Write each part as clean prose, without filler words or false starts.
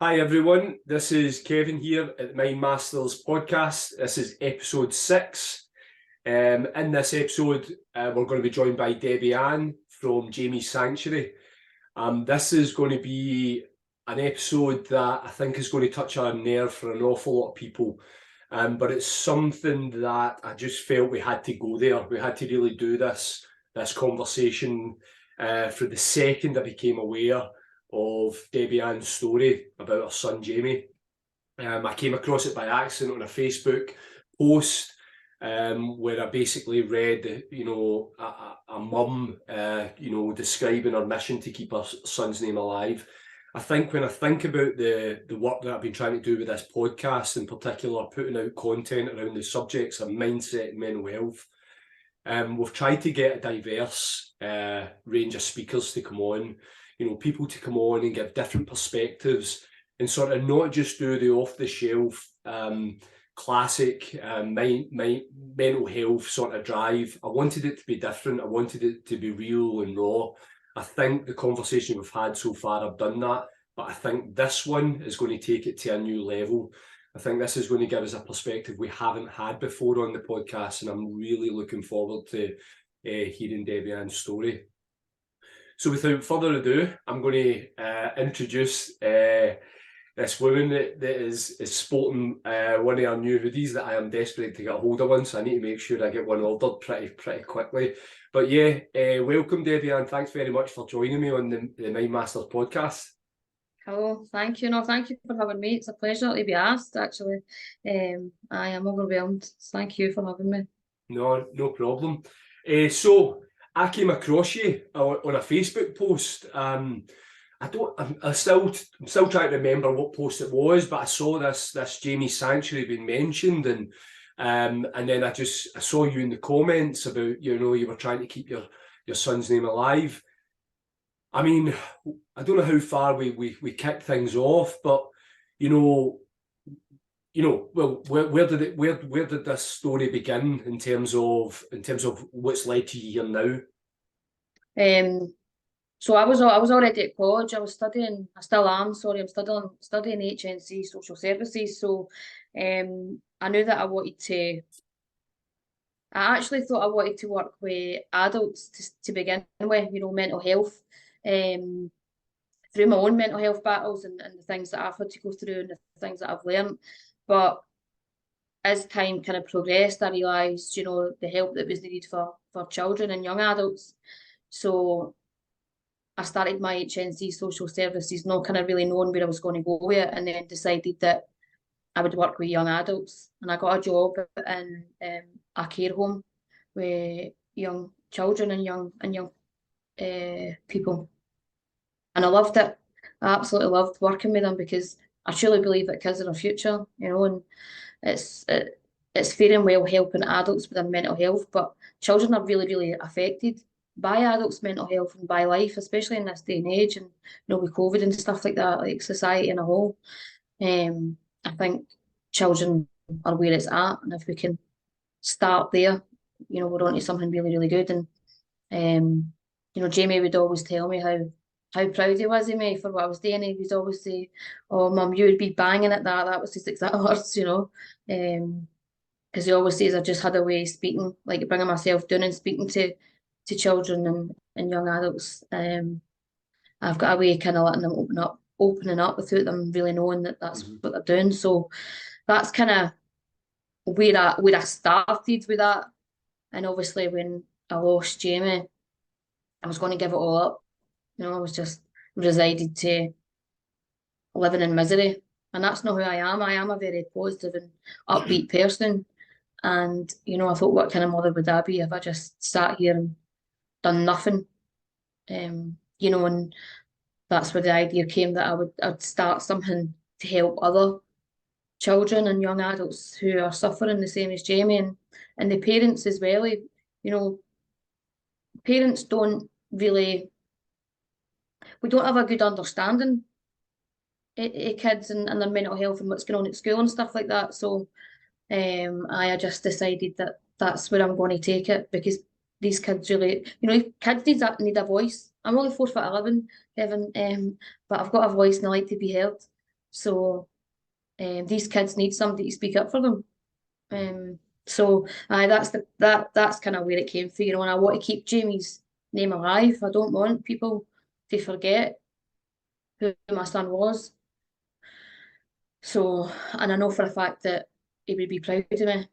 Hi everyone, this is Kevin here at the Mind Masters podcast. This is episode 6. In this episode, we're going to be joined by DebbieAnne from Jamie's Sanctuary. This is going to be an episode that I think is going to touch a nerve for an awful lot of people. But it's something that I just felt we had to go there. We had to really do this conversation for the second I became aware of DebbieAnne's story about her son Jamie. I came across it by accident on a Facebook post where I basically read, a mum, describing her mission to keep her son's name alive. I think when I think about the work that I've been trying to do with this podcast, in particular, putting out content around the subjects of mindset and mental health, we've tried to get a diverse range of speakers to come on, people to come on and give different perspectives and sort of not just do the off-the-shelf classic mental health sort of drive. I wanted it to be different. I wanted it to be real and raw. I think the conversation we've had so far have done that, but I think this one is going to take it to a new level. I think this is going to give us a perspective we haven't had before on the podcast, and I'm really looking forward to hearing DebbieAnne's story. So without further ado, I'm going to introduce this woman that is sporting one of our new hoodies that I am desperate to get a hold of one, so I need to make sure I get one ordered pretty quickly. But yeah, welcome DebbieAnne. Thanks very much for joining me on the Mind Masters podcast. Hello, thank you. Thank you for having me. It's a pleasure to be asked, actually. I am overwhelmed. Thank you for having me. No problem. So I came across you on a Facebook post. I'm still trying to remember what post it was, but I saw this Jamie's Sanctuary being mentioned, and then I saw you in the comments about you were trying to keep your son's name alive. I mean, I don't know how far we kicked things off, but well, where did this story begin in terms of what's led to you here now? So I was already at college. I still am. Sorry, I'm studying HNC social services. So I knew that I actually thought I wanted to work with adults to begin with, mental health, through my own mental health battles and the things that I've had to go through and the things that I've learned. But as time kind of progressed, I realised, the help that was needed for children and young adults. So I started my HNC social services, not kind of really knowing where I was going to go with it, and then decided that I would work with young adults. And I got a job in a care home with young children and young people. And I loved it. I absolutely loved working with them because I truly believe that kids are our future, and it's fair and well helping adults with their mental health, but children are really, really affected by adults' mental health and by life, especially in this day and age, and with COVID and stuff like that, like society in a whole. I think children are where it's at, and if we can start there, we're onto something really, really good. And Jamie would always tell me how proud he was of me for what I was doing. He would always say, "Oh, Mum, you would be banging at that." That was his exact words, because he always says I just had a way of speaking, like bringing myself down and speaking to children and young adults. I've got a way of kind of letting them opening up without them really knowing that that's what they're doing. So that's kind of where I started with that. And obviously when I lost Jamie, I was going to give it all up. I was just resided to living in misery. And that's not who I am. I am a very positive and upbeat person. And, I thought, what kind of mother would I be if I just sat here and done nothing? And that's where the idea came that I'd start something to help other children and young adults who are suffering the same as Jamie, and the parents as well. Parents we don't have a good understanding of kids and their mental health and what's going on at school and stuff like that. So I just decided that that's where I'm going to take it, because these kids really, kids need a voice. I'm only 4'11", Kevin, but I've got a voice and I like to be heard. So these kids need somebody to speak up for them. So that's kind of where it came from, you know, and I want to keep Jamie's name alive. I don't want people to forget who my son was. So, and I know for a fact that he would be proud of me.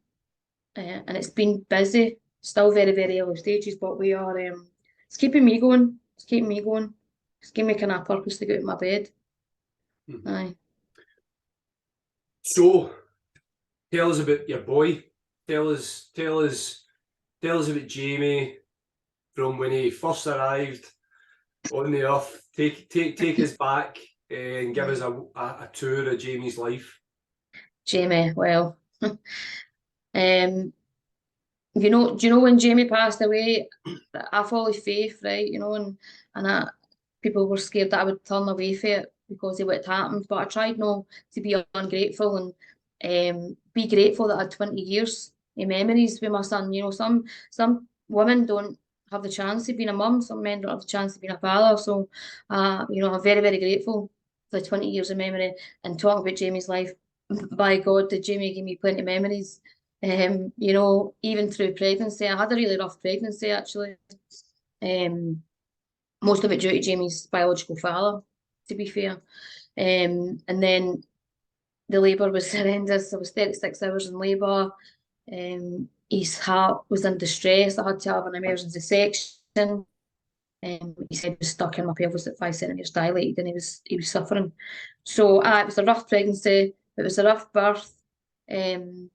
And it's been busy, still very, very early stages, but we are, it's keeping me going. It's keeping me going. It's giving me kind of a purpose to get out of my bed. Aye. So, tell us about your boy. Tell us about Jamie from when he first arrived on the earth. Take us back and give us a tour of Jamie's life. Jamie, well, you know, do you know when Jamie passed away, I follow faith, right? You know, and people were scared that I would turn away from it because of what happened. But I tried not to be ungrateful and be grateful that I had 20 years of memories with my son. You know, some women don't have the chance of being a mum, some men don't have the chance of being a father. So, you know, I'm very, very grateful for the 20 years of memory. And talking about Jamie's life, by God, did Jamie give me plenty of memories. You know, even through pregnancy, I had a really rough pregnancy actually. Most of it due to Jamie's biological father, to be fair. And then the labour was horrendous. I was 36 hours in labour. His heart was in distress. I had to have an emergency section. His head was stuck in my pelvis at 5 centimetres dilated, and he was suffering. So it was a rough pregnancy. It was a rough birth. He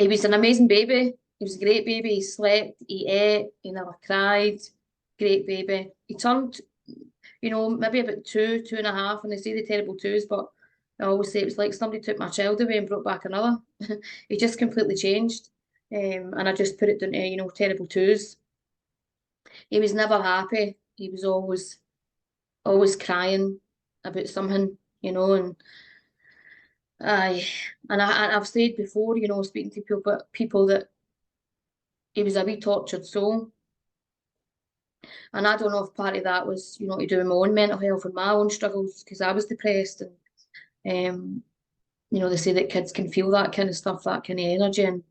was an amazing baby. He was a great baby. He slept, he ate, he never cried. Great baby. He turned, you know, maybe about 2.5, and they say the terrible twos, but I always say it was like somebody took my child away and brought back another. He just completely changed. And I just put it down to, you know, terrible twos. He was never happy. He was always crying about something, you know, and I've said before, you know, speaking to people that he was a wee tortured soul. And I don't know if part of that was, you know, to do with my own mental health and my own struggles, because I was depressed. And, you know, they say that kids can feel that kind of stuff, that kind of energy. And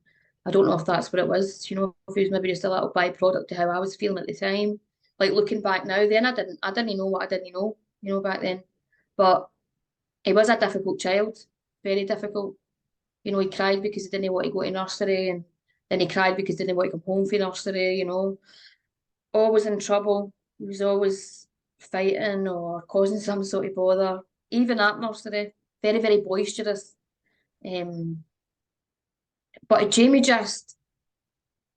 I don't know if that's what it was, you know, if it was maybe just a little byproduct of how I was feeling at the time. Like looking back now, then I didn't know what I didn't know, you know, back then. But he was a difficult child, very difficult. You know, he cried because he didn't want to go to nursery, and then he cried because he didn't want to come home from nursery, you know. Always in trouble. He was always fighting or causing some sort of bother. Even at nursery, very, very boisterous. But Jamie just,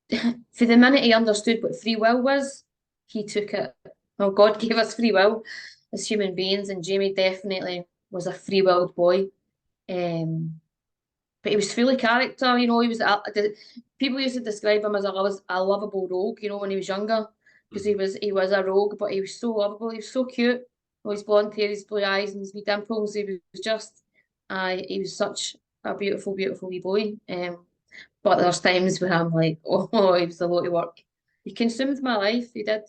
for the minute he understood what free will was, he took it. Well, God gave us free will as human beings, and Jamie definitely was a free-willed boy. But he was full of character, you know. He was people used to describe him as a lovable rogue, you know, when he was younger, because he was a rogue, but he was so lovable. He was so cute. With his blonde hair, his blue eyes, and his wee dimples. He was just, he was such a beautiful, beautiful wee boy. But there's times where I'm like, oh, he was a lot of work. He consumed my life. He did.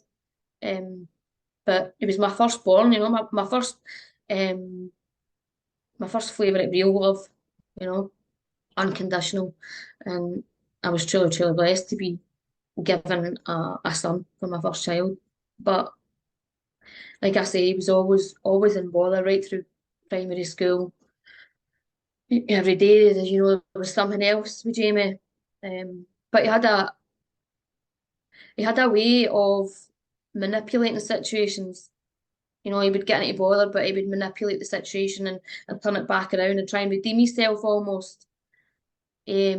But it was my firstborn, you know, my first flavour of real love, you know, unconditional. And I was truly, truly blessed to be given a son for my first child. But like I say, he was always in bother right through primary school. Every day, you know, there was something else with Jamie. But he had a way of manipulating situations. You know, he would get into bother, but he would manipulate the situation and turn it back around and try and redeem himself almost. He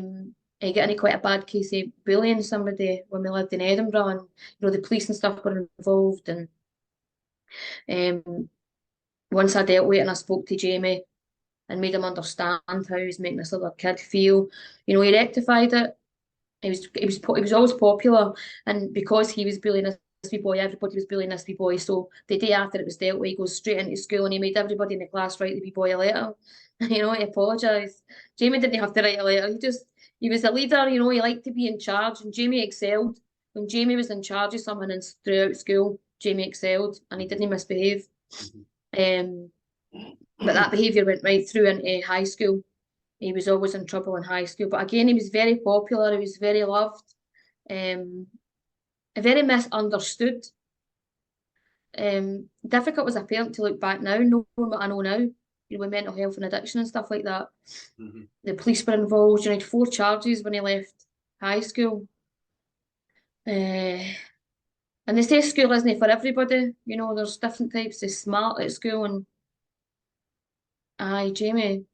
got into quite a bad case of bullying somebody when we lived in Edinburgh, and you know the police and stuff were involved. And once I dealt with it and I spoke to Jamie and made him understand how he was making this other kid feel, you know, he rectified it. He was always popular, and because he was bullying this wee boy, everybody was bullying this wee boy. So the day after it was dealt with, he goes straight into school and he made everybody in the class write the wee boy a letter. You know, he apologised. Jamie didn't have to write a letter. He was a leader. You know, he liked to be in charge, and Jamie excelled. When Jamie was in charge of someone and throughout school, Jamie excelled, and he didn't misbehave. But that behaviour went right through into high school. He was always in trouble in high school. But again, he was very popular. He was very loved. Very misunderstood. Difficult as a parent to look back now, knowing what I know now, with mental health and addiction and stuff like that. The police were involved. He had 4 charges when he left high school. And they say school isn't for everybody. There's different types of smart at school, and Jamie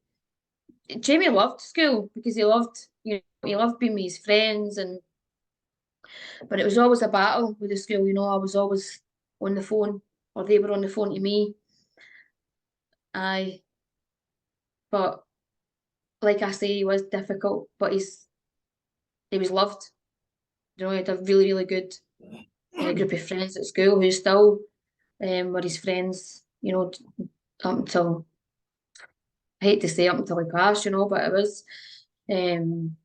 loved school because he loved being with his friends, but it was always a battle with the school. I was always on the phone, or they were on the phone to me. But like I say, he was difficult, but he was loved. He had a really, really good group of friends at school who still were his friends, up until, I hate to say up until he passed, but it was, and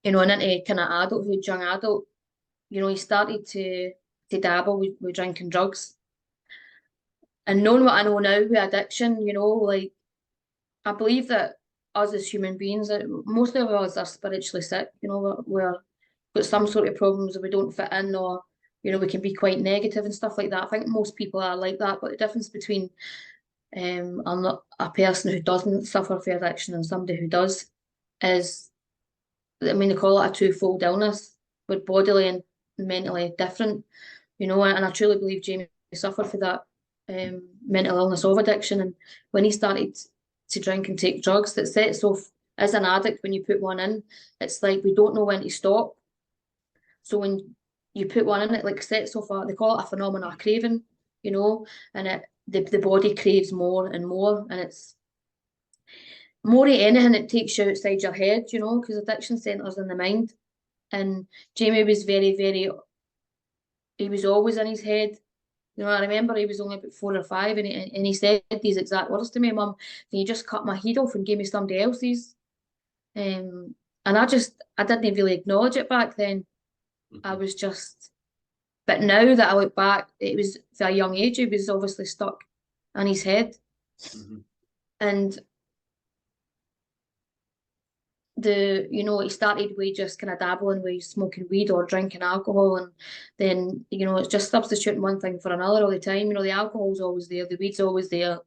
into kind of adulthood, young adult, he started to dabble with drinking drugs. And knowing what I know now with addiction, like, I believe that us as human beings, that most of us are spiritually sick, we're got some sort of problems, or we don't fit in, or, we can be quite negative and stuff like that. I think most people are like that, but the difference between a person who doesn't suffer from addiction and somebody who does is, they call it a twofold illness, with bodily and mentally different, and I truly believe Jamie suffered from that mental illness of addiction. And when he started to drink and take drugs, that sets off, as an addict, when you put one in, it's like we don't know when to stop. So when you put one in, it like sets off they call it a phenomenon of craving, and the body craves more and more, and it's more of anything, it takes you outside your head, because addiction centres in the mind. And Jamie was very, very, he was always in his head. I remember he was only about 4 or 5, and he said these exact words to me: "Mum, can you just cut my head off and give me somebody else's?" And I didn't really acknowledge it back then. I was just, but now that I look back, it was at a young age, he was obviously stuck in his head. And he started with just kind of dabbling with smoking weed or drinking alcohol, and then it's just substituting one thing for another all the time. The alcohol's always there, the weed's always there.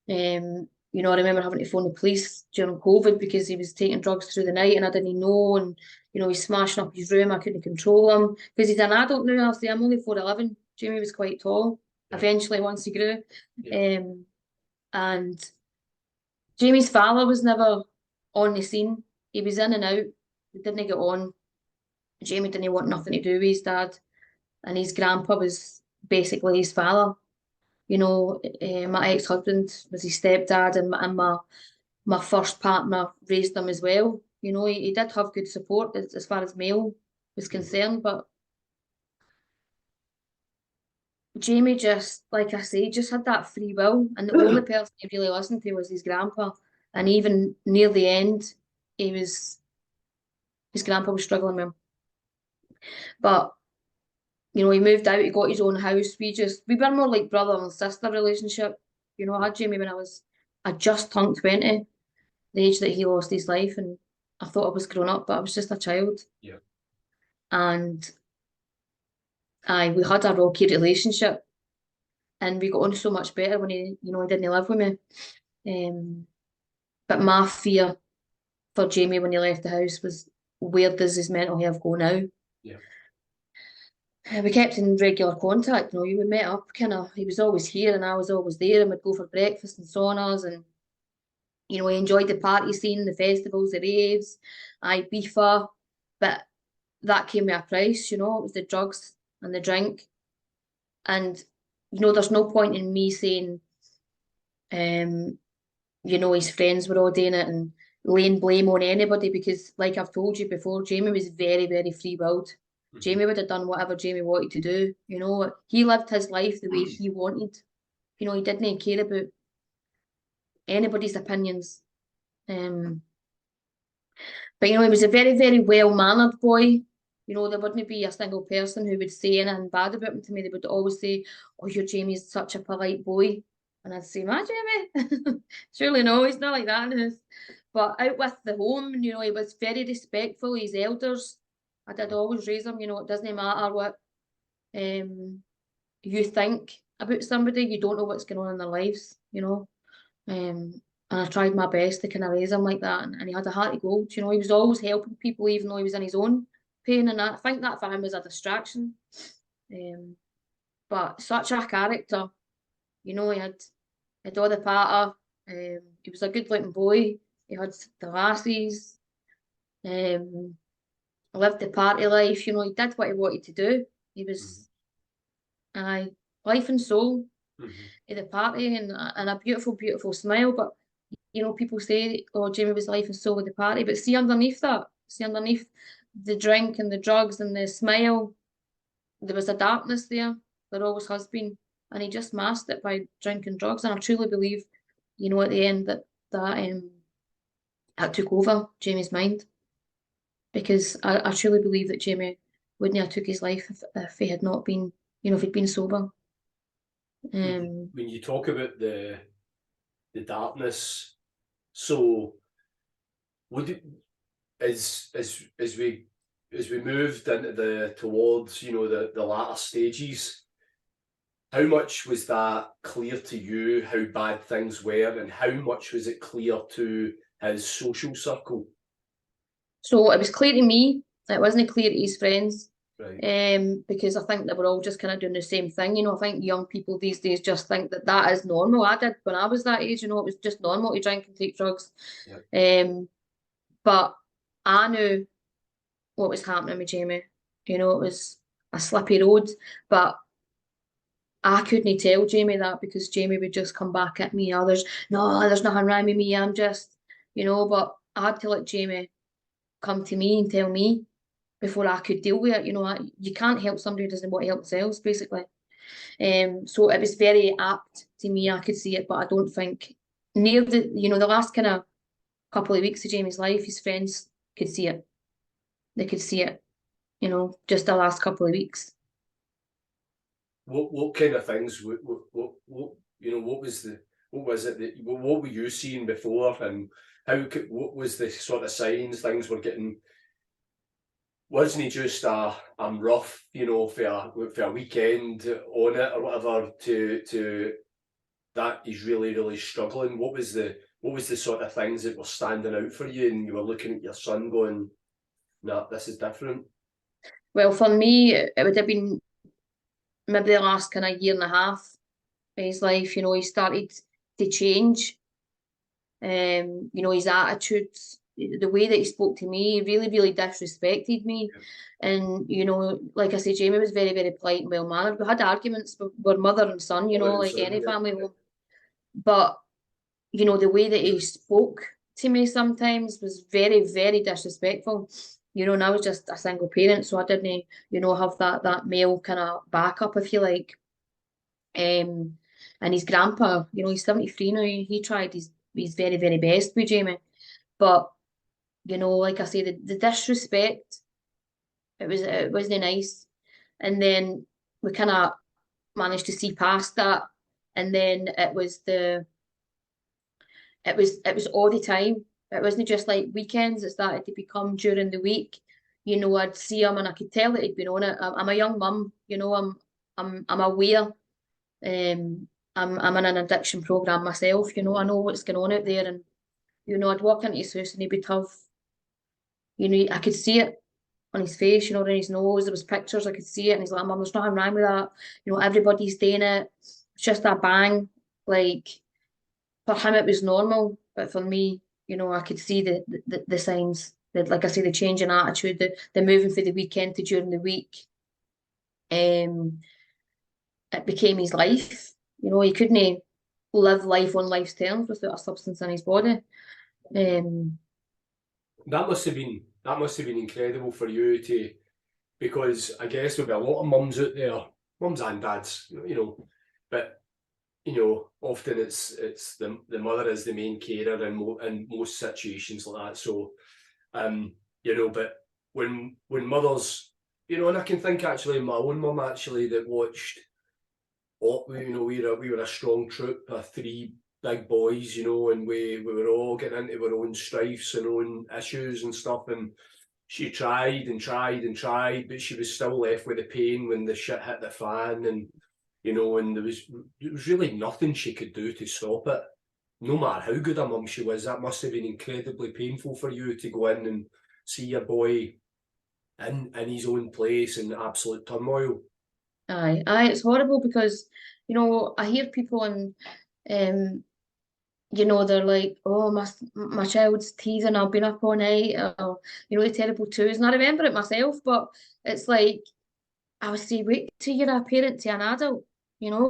I remember having to phone the police during COVID because he was taking drugs through the night and I didn't know, and he's smashing up his room. I couldn't control him because he's an adult now. I'm only 4'11". Jamie was quite tall. Eventually, once he grew, and Jamie's father was never on the scene. He was in and out. He didn't get on. Jamie didn't want nothing to do with his dad, and his grandpa was basically his father. My ex-husband was his stepdad, and my first partner raised him as well. He did have good support as far as male was concerned, but Jamie just, like I say, just had that free will, and the only person he really listened to was his grandpa. And even near the end, his grandpa was struggling with him. But he moved out, he got his own house. We were more like brother and sister relationship. I had Jamie when I just turned 20, the age that he lost his life, and I thought I was grown up, but I was just a child. Yeah. And we had a rocky relationship, and we got on so much better when he didn't live with me. But my fear for Jamie when he left the house was, where does his mental health go now? Yeah. We kept in regular contact. We met up, he was always here and I was always there, and we'd go for breakfast and saunas, and he enjoyed the party scene, the festivals, the raves, Ibiza, but that came with a price. It was the drugs and the drink, and there's no point in me saying his friends were all doing it and laying blame on anybody, because like I've told you before, Jamie was very, very free-willed. Jamie would have done whatever Jamie wanted to do. He lived his life the way he wanted. He didn't care about anybody's opinions. But he was a very, very well-mannered boy. There wouldn't be a single person who would say anything bad about him to me. They would always say, "Oh, your Jamie's such a polite boy." And I'd say, "Ma, Jamie," surely no, he's not like that in his. But out with the home, you know, he was very respectful. His elders, I did always raise him. You know, it doesn't matter what you think about somebody. You don't know what's going on in their lives. You know, and I tried my best to kind of raise him like that. And he had a heart of gold. You know, he was always helping people, even though he was in his own pain. And I think that for him was a distraction. But such a character. You know, he had all the patter. He was a good looking boy. He had the lassies. Lived the party life. You know, he did what he wanted to do. He was, life and soul at the party, and a beautiful, beautiful smile. But you know, people say, "Oh, Jamie was life and soul with the party," but see underneath that, see underneath the drink and the drugs and the smile, there was a darkness there. There always has been. And he just masked it by drinking drugs. And I truly believe, you know, at the end that took over Jamie's mind. Because I truly believe that Jamie wouldn't have took his life if he had not been, you know, if he'd been sober. When you talk about the darkness, so would it, as we moved into towards, you know, the latter stages, how much was that clear to you, how bad things were, and how much was it clear to his social circle? So it was clear to me. It wasn't clear to his friends. Right. Because I think they were all just kind of doing the same thing. You know, I think young people these days just think that is normal. I did when I was that age. You know, it was just normal to drink and take drugs. Yep. But I knew what was happening with Jamie. You know, it was a slippy road, but I couldn't tell Jamie that, because Jamie would just come back at me. Oh, there's nothing wrong with me. I'm just, you know, but I had to let Jamie come to me and tell me before I could deal with it. You know, you can't help somebody who doesn't want to help themselves, basically. So it was very apt to me. I could see it, but I don't think near the, you know, the last kind of couple of weeks of Jamie's life, his friends could see it. They could see it, you know, just the last couple of weeks. What kind of things? What you know? What was it that? What were you seeing before, and what was the sort of signs things were getting? Wasn't he just I'm rough, you know, for a weekend on it or whatever, to that he's really, really struggling? What was the sort of things that were standing out for you, and you were looking at your son going, "Nah, this is different"? Well, for me, it would have been maybe the last kind of year and a half of his life. You know, he started to change. You know, his attitudes, the way that he spoke to me, really, really disrespected me. And, you know, like I say, Jamie was very, very polite and well mannered. We had arguments, but we're mother and son, you know, like any family home. But, you know, the way that he spoke to me sometimes was very, very disrespectful. You know, and I was just a single parent, so I didn't, you know, have that male kind of backup, if you like. And his grandpa, you know, he's 73 now. He tried his very, very best with Jamie. But, you know, like I say, the disrespect, it wasn't nice. And then we kind of managed to see past that. And then it was all the time. It wasn't just like weekends. It started to become during the week. You know, I'd see him and I could tell that he'd been on it. I'm a young mum, you know, I'm aware. I'm in an addiction program myself, you know, I know what's going on out there. And, you know, I'd walk into his house and he'd be tough. You know, I could see it on his face, you know, on his nose. There was pictures, I could see it. And he's like, "Mum, there's nothing wrong with that. You know, everybody's doing it. It's just a bang." Like, for him, it was normal. But for me, you know, I could see the signs. That, like I say, the change in attitude, the moving for the weekend to during the week. It became his life. You know, he couldn't live life on life's terms without a substance in his body. That must have been incredible for you to, because I guess there'll be a lot of mums out there, mums and dads, you know, but you know, often it's the mother is the main carer in most situations like that. So, you know, but when mothers, you know, and I can think actually my own mum actually that watched we were a strong troop of 3 big boys, and we were all getting into our own strifes and own issues and stuff, and she tried and tried and tried, but she was still left with the pain when the shit hit the fan, and and there was really nothing she could do to stop it. No matter how good a mum she was, that must have been incredibly painful for you to go in and see your boy in his own place in absolute turmoil. Aye, it's horrible because, I hear people and they're like, oh, my child's teething, I've been up all night, or, the terrible twos. And I remember it myself, but it's like, I was saying, wait till you're a parent to an adult,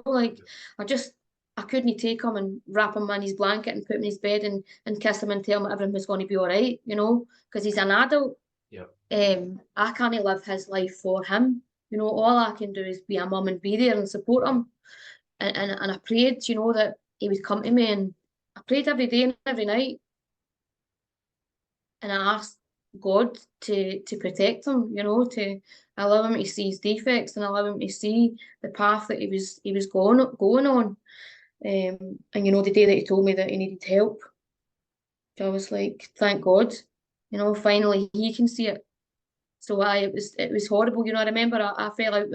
like, I couldn't take him and wrap him in his blanket and put him in his bed and kiss him and tell him everything was going to be all right, because he's an adult. Yeah. I can't live his life for him. All I can do is be a mum and be there and support him. And I prayed, that he would come to me, and I prayed every day and every night. And I asked God to protect him, to allow him to see his defects and allow him to see the path that he was going on. And the day that he told me that he needed help, I was like, thank God, finally he can see it. So it was horrible, I remember I fell out with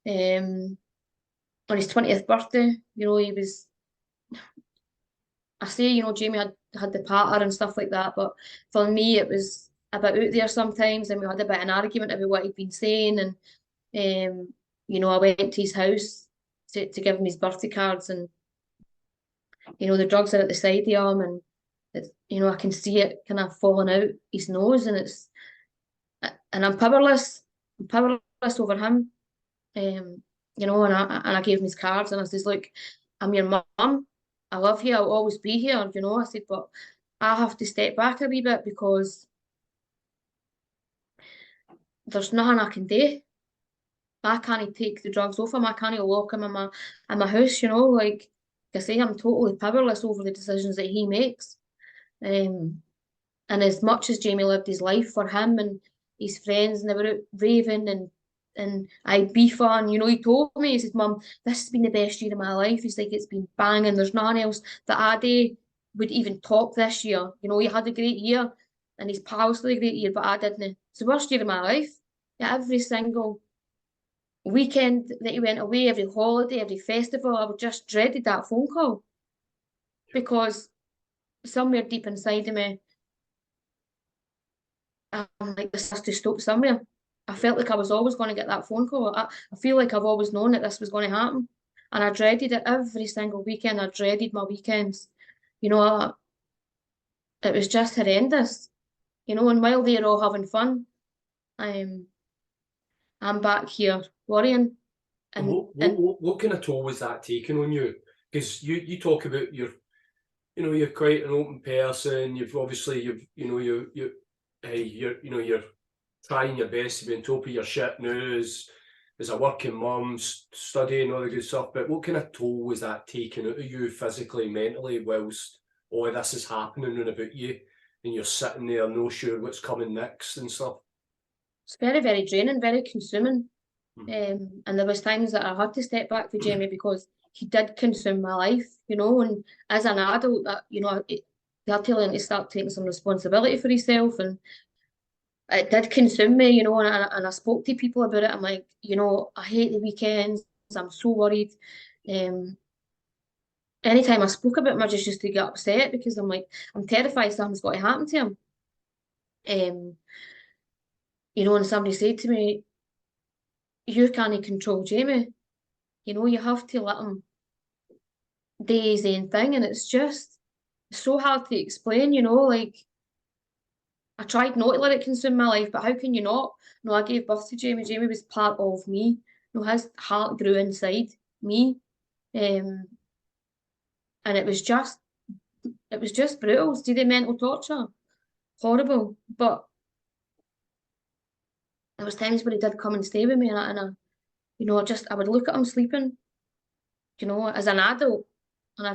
him on his 20th birthday. He was, I say, Jamie had the patter and stuff like that, but for me it was a bit out there sometimes, and we had a bit of an argument about what he'd been saying, and I went to his house to give him his birthday cards, and the drugs are at the side of him, and it's, I can see it kind of falling out his nose, and I'm powerless over him. And I gave him his cards, and I says, look, I'm your mum, I love you, I'll always be here, I said, but I have to step back a wee bit because there's nothing I can do. I can't take the drugs off him, I can't lock him in my house, like I say, I'm totally powerless over the decisions that he makes. And as much as Jamie lived his life for him and his friends, and they were out raving and I'd be fun, he told me, he said, Mum, this has been the best year of my life. He's like, it's been banging, there's nothing else that I do would even top this year. He had a great year and his pals had a great year, but I didn't. It's the worst year of my life. Yeah, every single weekend that he went away, every holiday, every festival, I just dreaded that phone call, because somewhere deep inside of me, I'm like, this has to stop somewhere. I felt like I was always going to get that phone call. I feel like I've always known that this was going to happen, and I dreaded it every single weekend. I dreaded my weekends. It was just horrendous. And while they're all having fun, I'm back here worrying. And what kind of toll was that taking on you? Because you talk about you're quite an open person. You're trying your best to be on top of your shit now as a working mum, studying all the good stuff. But what kind of toll was that taking out of you physically, mentally, whilst all of this is happening around about you, and you're sitting there not sure what's coming next and stuff? It's very, very draining, very consuming. And there was times that I had to step back for Jamie because he did consume my life, and as an adult, that you had to learn to start taking some responsibility for yourself, and it did consume me, and I spoke to people about it. I'm like, I hate the weekends, I'm so worried. Anytime I spoke about him, I just used to get upset because I'm like, I'm terrified something's got to happen to him. And somebody said to me, you can't control Jamie. You have to let him do his own thing. And it's just so hard to explain, like, I tried not to let it consume my life, but how can you not? I gave birth to Jamie. Jamie was part of me. His heart grew inside me. And it was just brutal. See the mental torture? Horrible. But there was times where he did come and stay with me, and I would look at him sleeping, as an adult, and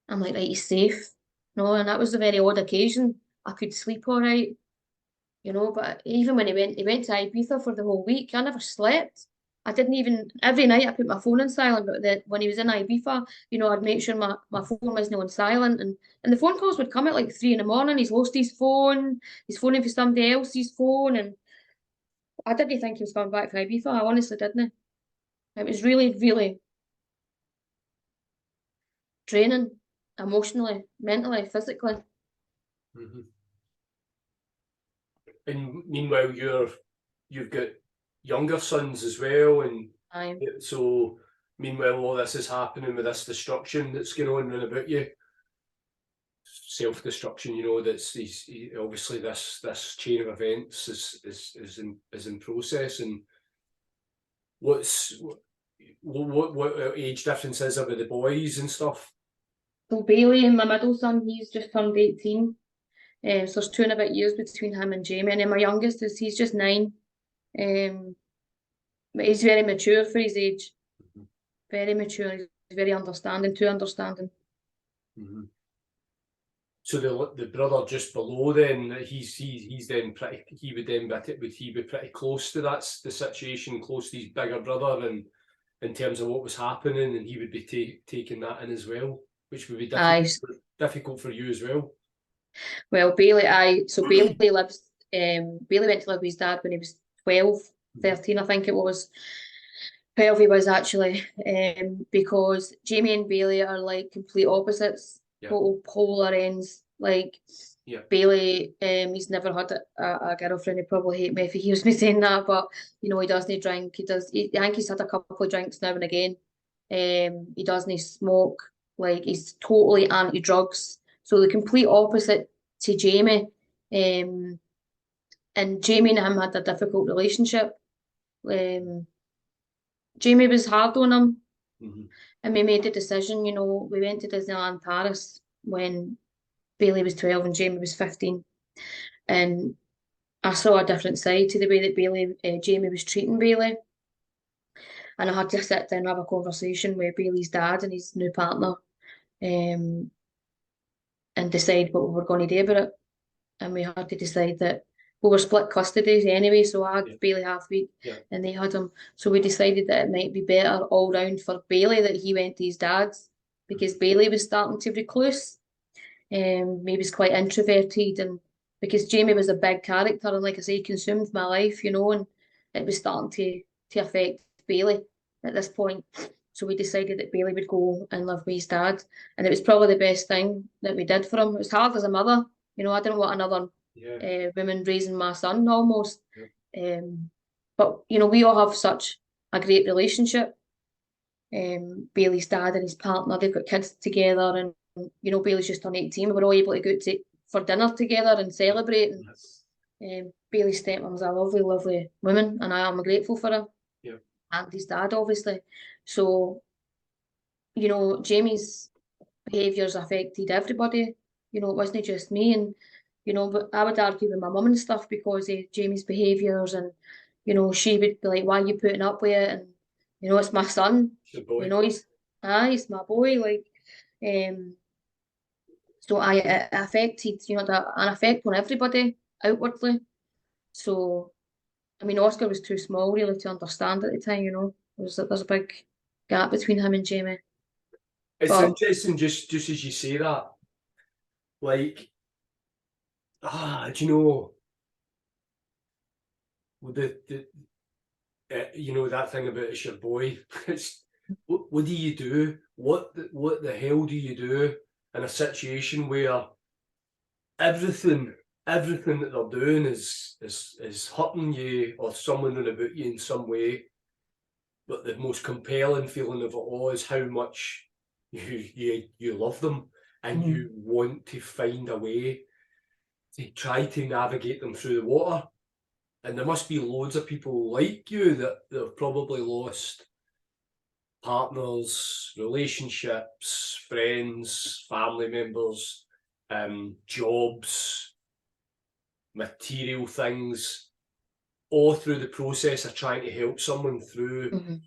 I'm like, right, he's safe. And that was a very odd occasion. I could sleep all right, but even when he went to Ibiza for the whole week, I never slept. I didn't even, every night I put my phone on silent, but when he was in Ibiza, you know, I'd make sure my phone wasn't on silent, and the phone calls would come at like 3 in the morning. He's lost his phone, he's phoning for somebody else's phone, and I didn't think he was coming back from Ibiza. I honestly didn't. It was really, really draining, emotionally, mentally, physically. Mm-hmm. And meanwhile, you've got younger sons as well, and so meanwhile all this is happening with this destruction that's going on around about you, self-destruction. You know, that's obviously this chain of events is in process. And what age difference is there with the boys and stuff? So Bailey, my middle son, he's just turned 18. So there's 2 and a bit years between him and Jamie. And then my youngest he's just 9. But he's very mature for his age. Mm-hmm. Very mature. He's very understanding, too understanding. Mm-hmm. So the brother just below then, he's then pretty, would he be pretty close to the situation, close to his bigger brother, and in terms of what was happening, and he would be taking that in as well, which would be difficult for you as well. Well, Bailey went to live with his dad when he was 12, 13, I think it was. 12 he was actually, because Jamie and Bailey are like complete opposites, total polar ends. Like, Bailey, he's never had a girlfriend. He'd probably hate me if he hears me saying that, but you know, he doesn't drink. I think he's had a couple of drinks now and again. He doesn't smoke. Like, he's totally anti-drugs. So the complete opposite to Jamie. And Jamie and him had a difficult relationship. Jamie was hard on him. Mm-hmm. And we made the decision, you know, we went to Disneyland Paris when Bailey was 12 and Jamie was 15. And I saw a different side to the way that Jamie was treating Bailey. And I had to sit down and have a conversation with Bailey's dad and his new partner, and decide what we were going to do about it. And we had to decide that we were split custody anyway, so I had Bailey half week and they had him. So we decided that it might be better all round for Bailey that he went to his dad's, because Bailey was starting to recluse. He was quite introverted, and because Jamie was a big character and, like I say, he consumed my life, you know, and it was starting to affect Bailey at this point. So we decided that Bailey would go and live with his dad, and it was probably the best thing that we did for him. It was hard as a mother, you know, I didn't want another woman raising my son almost. But, you know, we all have such a great relationship. Bailey's dad and his partner, they've got kids together, and, you know, Bailey's just turned 18. We were all able to go out for dinner together and celebrate. And Bailey's stepmom's a lovely, lovely woman, and I am grateful for her. And his dad, obviously. So, you know, Jamie's behaviours affected everybody. You know, it wasn't just me. And, you know, but I would argue with my mum and stuff because of Jamie's behaviours. And, you know, she would be like, why are you putting up with it? And, you know, it's my son. You know, he's my boy. Like, so it affected, you know, an effect on everybody outwardly. So, I mean, Oscar was too small really to understand at the time, you know. There's a big gap between him and Jamie. It's interesting, just as you say that, like, do you know, you know, that thing about it's your boy. It's what do you do? What the hell do you do in a situation where everything that they're doing is hurting you or someone about you in some way, but the most compelling feeling of it all is how much you love them and you want to find a way to try to navigate them through the water. And there must be loads of people like you that have probably lost partners, relationships, friends, family members, jobs, material things, all through the process of trying to help someone through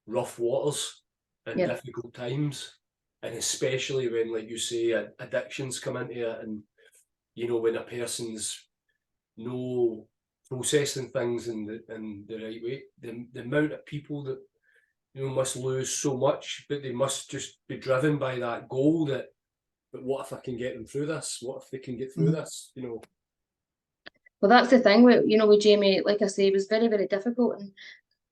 rough waters and difficult times. And especially when, like you say, addictions come into it, and, you know, when a person's no processing things in the right way. The amount of people that, you know, must lose so much, but they must just be driven by that goal that, but what if I can get them through this? What if they can get through this? You know. Well, that's the thing with, you know, with Jamie, like I say, it was very, very difficult. And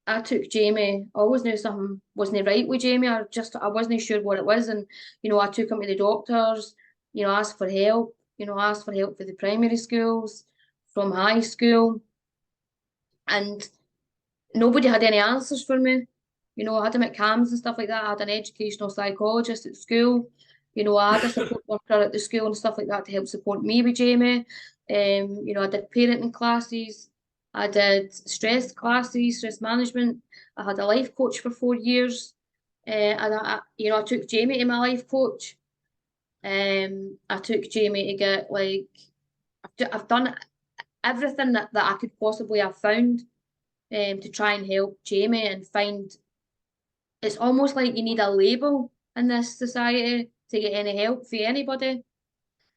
I took Jamie, I always knew something wasn't right with Jamie. I wasn't sure what it was. And, you know, I took him to the doctors, you know, asked for help, you know, asked for help for the primary schools, from high school. And nobody had any answers for me. You know, I had him at CAMS and stuff like that. I had an educational psychologist at school. You know, I had a support worker at the school and stuff like that to help support me with Jamie. You know, I did parenting classes. I did stress classes, stress management. I had a life coach for 4 years. And you know, I took Jamie to my life coach. I took Jamie to get like, I've done everything that I could possibly have found to try and help Jamie and find. It's almost like you need a label in this society to get any help for anybody.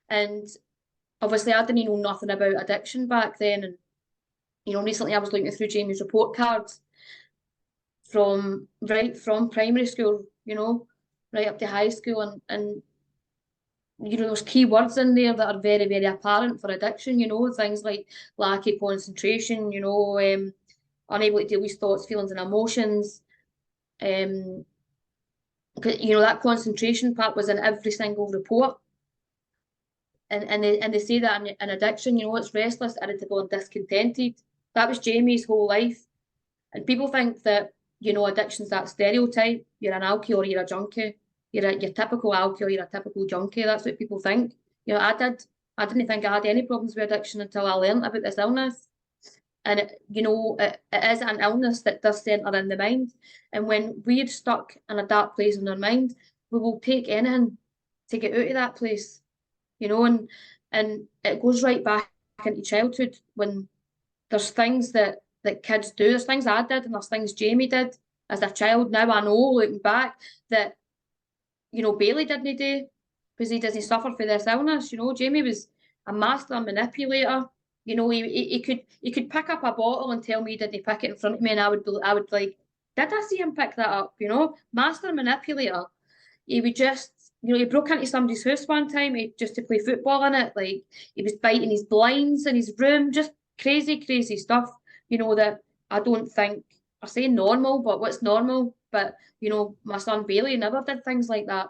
And obviously I didn't know nothing about addiction back then. And, you know, recently I was looking through Jamie's report cards from primary school, you know, right up to high school. And you know, there's key words in there that are very, very apparent for addiction, you know, things like lack of concentration, you know, unable to deal with thoughts, feelings and emotions. You know, that concentration part was in every single report. And they say that in addiction, you know, it's restless, irritable and discontented. That was Jamie's whole life. And people think that, you know, addiction's that stereotype. You're an alkie or you're a junkie. You're typical alkie or you're a typical junkie. That's what people think. You know, I didn't think I had any problems with addiction until I learned about this illness. And, you know, it is an illness that does centre in the mind. And when we're stuck in a dark place in our mind, we will take anything to get out of that place, you know, and it goes right back into childhood when there's things that kids do. There's things I did and there's things Jamie did as a child. Now I know, looking back, that, you know, Bailey didn't do because he doesn't suffer for this illness. You know, Jamie was a master manipulator. You know, he could pick up a bottle and tell me he didn't pick it in front of me, and I would like, did I see him pick that up? You know, master manipulator. He would just, you know, he broke into somebody's house one time just to play football in it. Like, he was biting his blinds in his room, just crazy, crazy stuff. You know, that I don't think, I say normal, but what's normal? But, you know, my son Bailey never did things like that.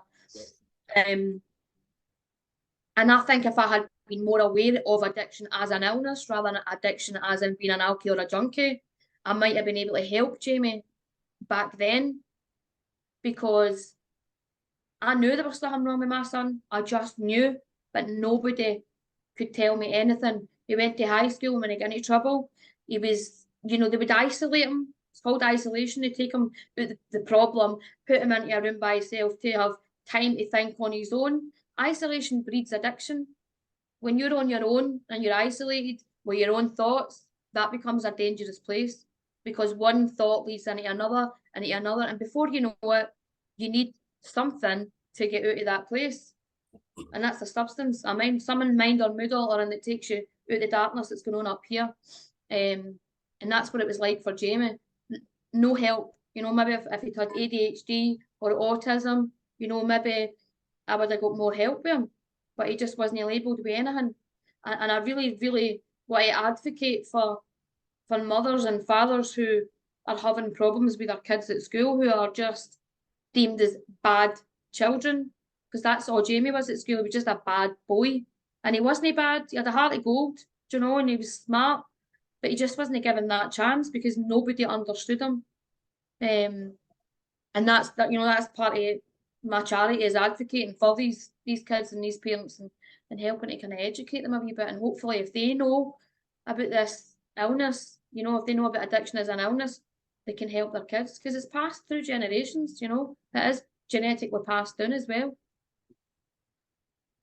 And I think if I had been more aware of addiction as an illness rather than addiction as in being an alkie or a junkie, I might have been able to help Jamie back then, because I knew there was something wrong with my son. I just knew, but nobody could tell me anything. He went to high school, and when he got into trouble, he was, you know, they would isolate him. It's called isolation. They take him out the problem, put him into a room by himself to have time to think on his own. Isolation breeds addiction. When you're on your own and you're isolated with your own thoughts, that becomes a dangerous place, because one thought leads into another, and before you know it, you need something to get out of that place. And that's a substance, some mind or mood or and it takes you out of the darkness that's going on up here. And that's what it was like for Jamie. No help. You know, maybe if he'd had ADHD or autism, you know, maybe I would have got more help with him. But he just wasn't labelled with anything. And I really, really want to advocate for mothers and fathers who are having problems with their kids at school, who are just deemed as bad children, because that's all Jamie was at school. He was just a bad boy, and he wasn't bad. He had a heart of gold, you know, and he was smart, but he just wasn't given that chance because nobody understood him. And that's that. You know, that's part of my charity, is advocating for these kids and these parents, and helping to kind of educate them a wee bit. And hopefully, if they know about this illness, you know, if they know about addiction as an illness, they can help their kids, because it's passed through generations. You know, it is genetically passed down as well.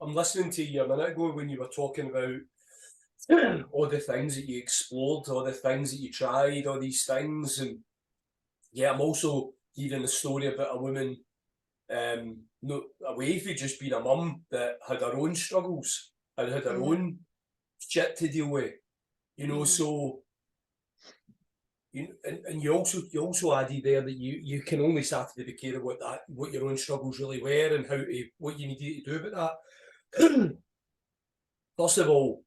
I'm listening to you a minute ago when you were talking about all the things that you explored, all the things that you tried, all these things. And yeah, I'm also hearing a story about a woman away from just being a mum that had her own struggles and had her own shit to deal with. You know, so and you also added there that you can only start to be clear what your own struggles really were and what you needed to do about that. First of all,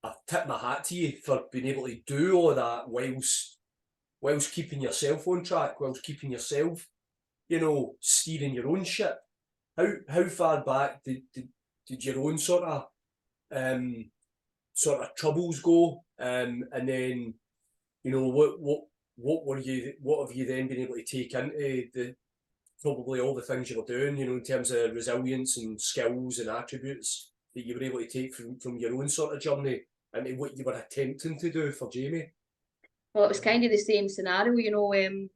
I tip my hat to you for being able to do all that whilst keeping yourself on track, whilst keeping yourself, steering your own ship. How far back did your own sort of troubles go? And then, what have you then been able to take into probably all the things you were doing, in terms of resilience and skills and attributes that you were able to take from your own sort of journey into what you were attempting to do for Jamie? Well, it was kind of the same scenario,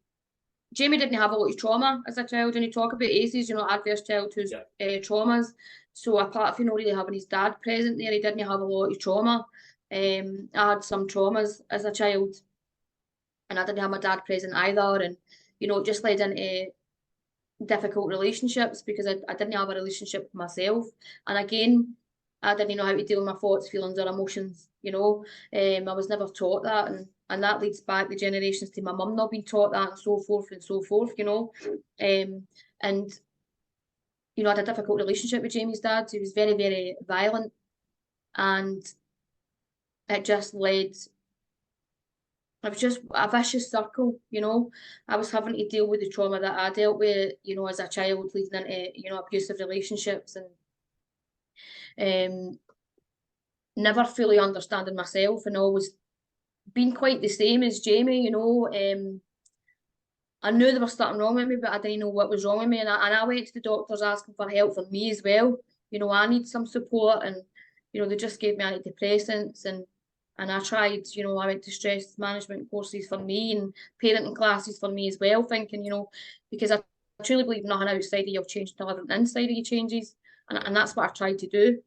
Jamie didn't have a lot of trauma as a child, and you talk about ACEs, adverse childhood traumas. So apart from not really having his dad present there, he didn't have a lot of trauma. I had some traumas as a child, and I didn't have my dad present either, and it just led into difficult relationships because I didn't have a relationship with myself. And again, I didn't know how to deal with my thoughts, feelings, or emotions. I was never taught that, and that leads back the generations to my mum not being taught that, and so forth and so forth. And I had a difficult relationship with Jamie's dad. He was very, very violent, and it just led. It was just a vicious circle, I was having to deal with the trauma that I dealt with, as a child, leading into, abusive relationships, and never fully understanding myself, and always being quite the same as Jamie, I knew there was something wrong with me, but I didn't know what was wrong with me, and I went to the doctors asking for help for me as well. I need some support, and, they just gave me antidepressants, and I tried, I went to stress management courses for me and parenting classes for me as well, thinking, because I truly believe nothing outside of you will change until everything inside of you changes. And that's what I tried to do.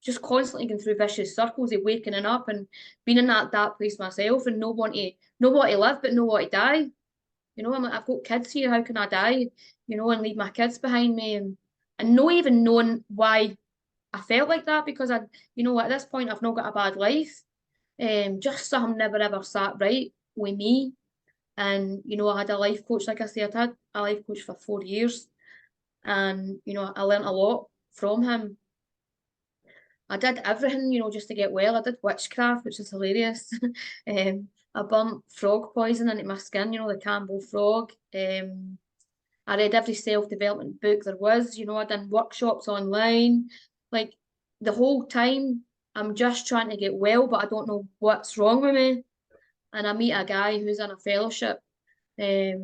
Just constantly going through vicious circles of waking up and being in that place myself, and not want to live, but not want to die. I'm like, I've got kids here, how can I die? And leave my kids behind me, and not even knowing why I felt like that, because at this point I've not got a bad life. Just something never ever sat right with me. And I had a life coach, like I said, I had a life coach for 4 years, and I learned a lot from him. I did everything, just to get well. I did witchcraft, which is hilarious. I burnt frog poison into my skin, the Campbell frog. I read every self-development book there was, I done workshops online. Like, the whole time I'm just trying to get well, but I don't know what's wrong with me. And I meet a guy who's in a fellowship. He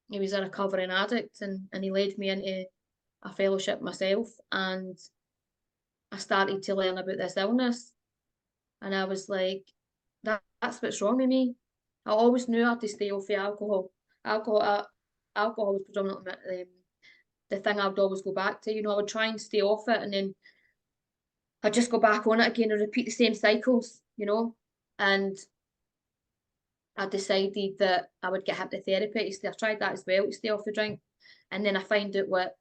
was a recovering addict, and he led me into a fellowship myself, and I started to learn about this illness. And I was like, that's what's wrong with me. I always knew I had to stay off the alcohol. Alcohol was predominantly the thing I would always go back to. I would try and stay off it, and then I'd just go back on it again and repeat the same cycles, And I decided that I would get hypnotherapy to stay. I tried that as well to stay off the drink. And then I find out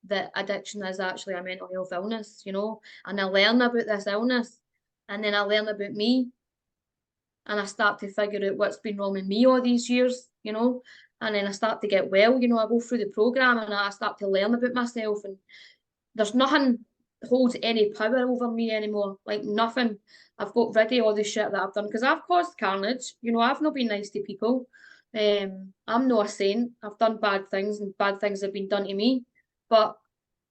that addiction is actually a mental health illness, and I learn about this illness, and then I learn about me, and I start to figure out what's been wrong with me all these years, and then I start to get well, I go through the program, and I start to learn about myself, and there's nothing holds any power over me anymore, like nothing. I've got rid of all the shit that I've done, because I've caused carnage, I've not been nice to people. I'm not a saint. I've done bad things, and bad things have been done to me, but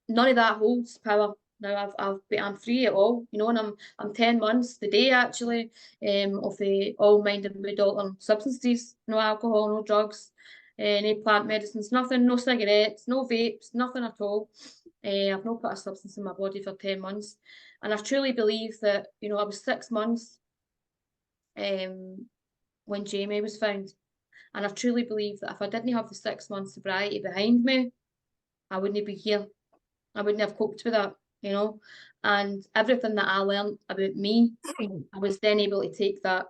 none of that holds power now. I'm free at all, and I'm 10 months today actually, of all mind and mood altering substances, no alcohol, no drugs, no plant medicines, nothing, no cigarettes, no vapes, nothing at all. I've not put a substance in my body for 10 months, and I truly believe that, I was 6 months when Jamie was found, and I truly believe that if I didn't have the 6 months sobriety behind me, I wouldn't be here. I wouldn't have coped with that, and everything that I learned about me, I was then able to take that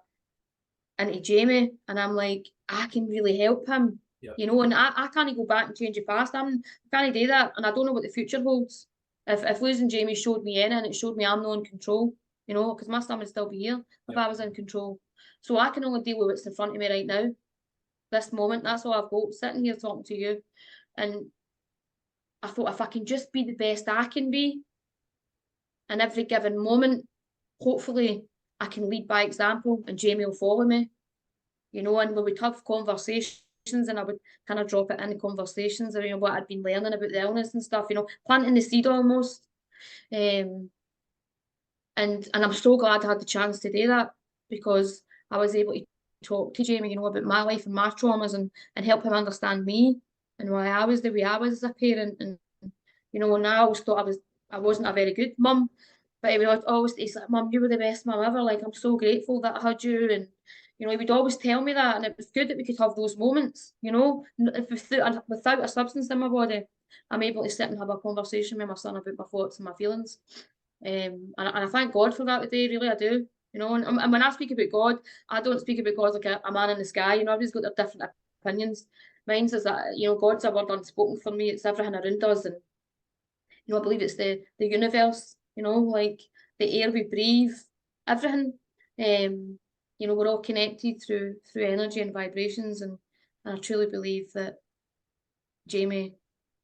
into Jamie, and I'm like, I can really help him, and I can't go back and change the past. I can't do that, and I don't know what the future holds. If losing Jamie showed me anything, it showed me I'm not in control. you know, because my son would still be here if I was in control. So I can only deal with what's in front of me right now, this moment. That's all I've got, sitting here talking to you. And I thought, if I can just be the best I can be in every given moment, hopefully I can lead by example and Jamie will follow me, you know, and we would have conversations and I would kind of drop it in the conversations, you know, what I'd been learning about the illness and stuff, you know, planting the seed almost. And I'm so glad I had the chance to do that, because I was able to talk to Jamie, you know, about my life and my traumas and help him understand me and why I was the way I was as a parent. And, you know, and I always thought I wasn't a very good mum, but he would always, he's like, Mum, you were the best mum ever. Like, I'm so grateful that I had you. And, you know, he would always tell me that. And it was good that we could have those moments, you know, without a substance in my body, I'm able to sit and have a conversation with my son about my thoughts and my feelings. And I thank God for that today, really, I do. You know, and when I speak about God, I don't speak about God like a man in the sky. You know, everybody's got their different opinions. Mine's is that, you know, God's a word unspoken for me. It's everything around us. And, you know, I believe it's the universe, you know, like the air we breathe, everything. You know, we're all connected through energy and vibrations. And I truly believe that Jamie,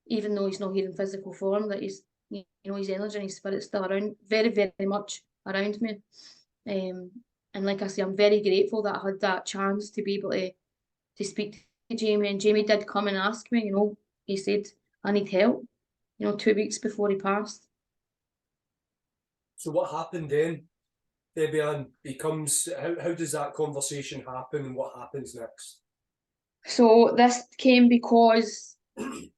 even though he's not here in physical form, that he's, you know, his energy and his spirit's still around, very, very much around me. And like I say, I'm very grateful that I had that chance to be able to speak to Jamie. And Jamie did come and ask me, you know, he said, I need help, you know, 2 weeks before he passed. So what happened then, DebbieAnne? How does that conversation happen and what happens next? So this came because I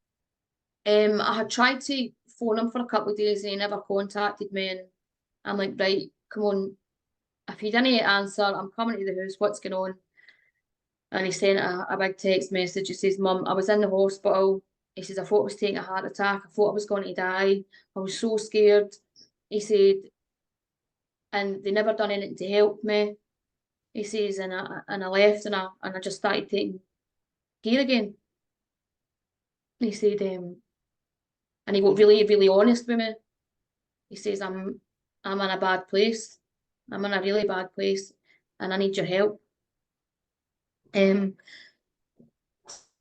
had tried to phone him for a couple of days and he never contacted me. And I'm like, right, come on, if you didn't answer, I'm coming to the house, what's going on? And he sent a big text message. He says, Mum, I was in the hospital. He says, I thought I was taking a heart attack. I thought I was going to die. I was so scared. He said, and they never done anything to help me. He says, and I left and I just started taking gear again. He said, and he got really, really honest with me. He says, I'm in a bad place. I'm in a really bad place and I need your help.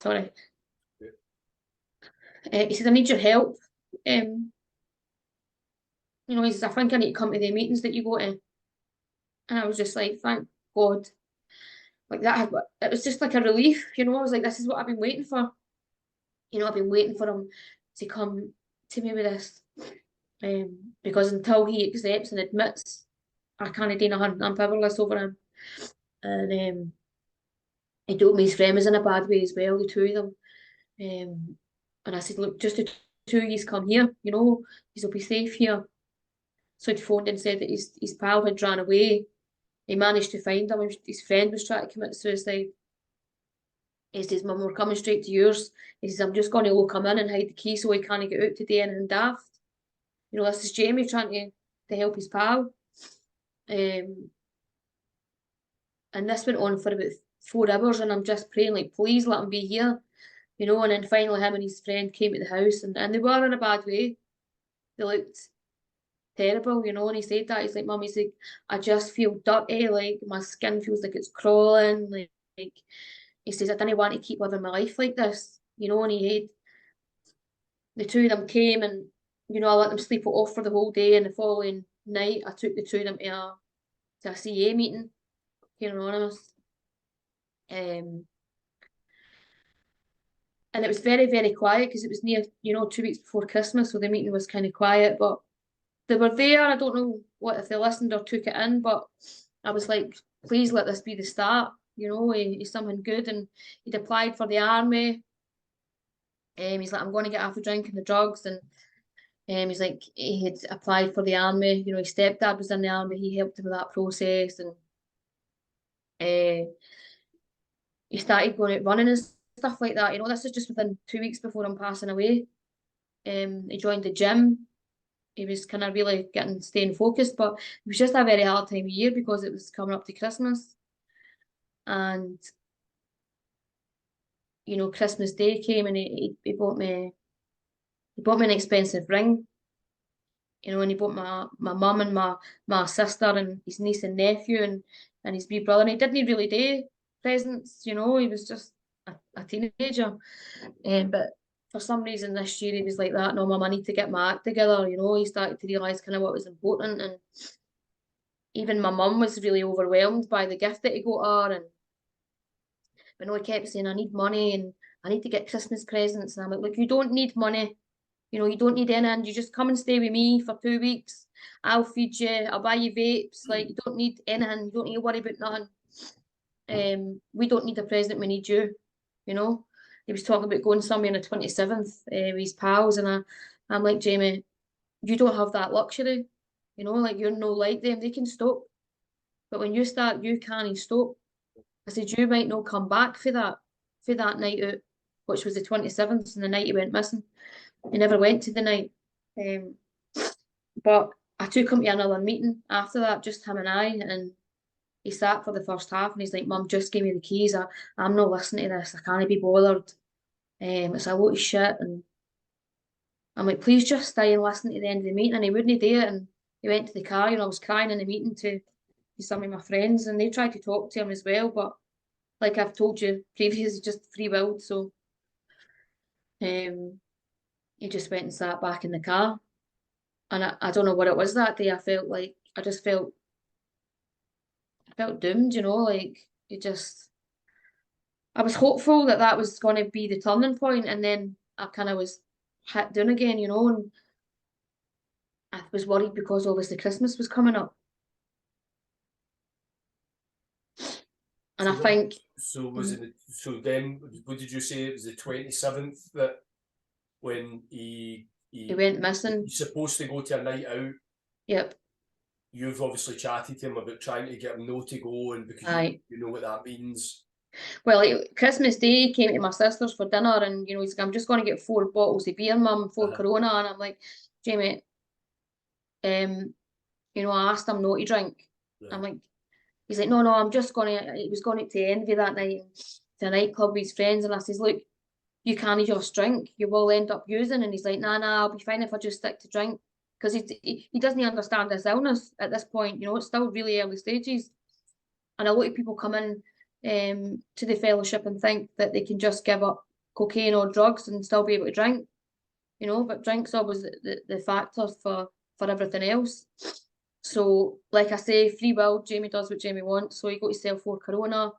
Sorry. He said, I need your help. You know, he says, I think I need to come to the meetings that you go to. And I was just like, thank God. Like that, it was just like a relief, you know. I was like, this is what I've been waiting for. You know, I've been waiting for him to come to me with this. Because until he accepts and admits, I can't do nothing. I'm powerless over him. And he told me his friend was in a bad way as well, the two of them. And I said, look, just the two of you come here, you know, he'll be safe here. So he'd phoned and said that his pal had ran away. He managed to find him. His friend was trying to commit suicide. He says, Mum, we're coming straight to yours. He says, I'm just going to lock him in and hide the key so he can't get out today and daft. You know, this is Jamie trying to help his pal. And this went on for about 4 hours, and I'm just praying, like, please let him be here. You know, and then finally him and his friend came to the house, and they were in a bad way. They looked terrible, you know, and he said that. He's like, Mum, he's like, I just feel dirty, like, my skin feels like it's crawling, like he says, I didn't want to keep living my life like this, you know, and the two of them came and, you know, I let them sleep it off for the whole day, and the following night I took the two of them to a CA meeting, Care Anonymous. And it was very, very quiet because it was near, you know, 2 weeks before Christmas, so the meeting was kind of quiet, but they were there. I don't know if they listened or took it in, but I was like, please let this be the start, you know, he's something good. And he'd applied for the army. He's like, I'm going to get off the drink and the drugs. And he's like, he had applied for the army. You know, his stepdad was in the army. He helped him with that process. And he started going out running and stuff like that. You know, this is just within 2 weeks before him passing away. He joined the gym. He was kind of really staying focused, but it was just a very hard time of year because it was coming up to Christmas. And, you know, Christmas Day came and he bought me an expensive ring. you know, and he bought my mum and my sister and his niece and nephew and his wee brother, and he didn't really do presents, you know, he was just a teenager. But for some reason this year he was like that, no mum, I need to get my act together, you know, he started to realise kind of what was important, and even my mum was really overwhelmed by the gift that he got her, and but no, he kept saying, I need money and I need to get Christmas presents, and I'm like, look, you don't need money. You know, you don't need anything. You just come and stay with me for 2 weeks. I'll feed you. I'll buy you vapes. Like, you don't need anything. You don't need to worry about nothing. We don't need a present. We need you. You know, he was talking about going somewhere on the 27th with his pals, and I'm like, Jamie, you don't have that luxury. You know, like you're no like them. They can stop, but when you start, you can't stop. I said, you might not come back for that night out, which was the 27th, and the night he went missing. He never went to the night. But I took him to another meeting after that, just him and I, and he sat for the first half and he's like, Mum, just give me the keys. I'm not listening to this. I can't be bothered. It's a lot of shit. And I'm like, please just stay and listen to the end of the meeting. And he wouldn't do it. And he went to the car, you know, I was crying in the meeting to some of my friends, and they tried to talk to him as well. But like I've told you previously, just free willed. So he just went and sat back in the car. And I don't know what it was that day. I felt doomed, you know, like I was hopeful that that was going to be the turning point, and then I kind of was hit down again, you know, and I was worried because obviously Christmas was coming up. And So I think. So was it? So then, what did you say? It was the 27th that when he went missing. He's supposed to go to a night out. Yep. You've obviously chatted to him about trying to get him no to go, and because you know what that means. Well, Christmas Day, he came to my sister's for dinner, and you know, he's like, I'm just going to get 4 bottles of beer, Mum, 4 Corona, and I'm like, Jamie, you know, I asked him not to drink. Yeah. I'm like, he's like, no, I'm just gonna. He was going to Envy that night to a nightclub with his friends, and I says, look, you can't just drink. You will end up using. And he's like, nah, I'll be fine if I just stick to drink, because he doesn't understand this illness at this point. You know, it's still really early stages, and a lot of people come in to the fellowship and think that they can just give up cocaine or drugs and still be able to drink. You know, but drink's always the factor for everything else. So, like I say, free will, Jamie does what Jamie wants. So he got himself 4 Corona,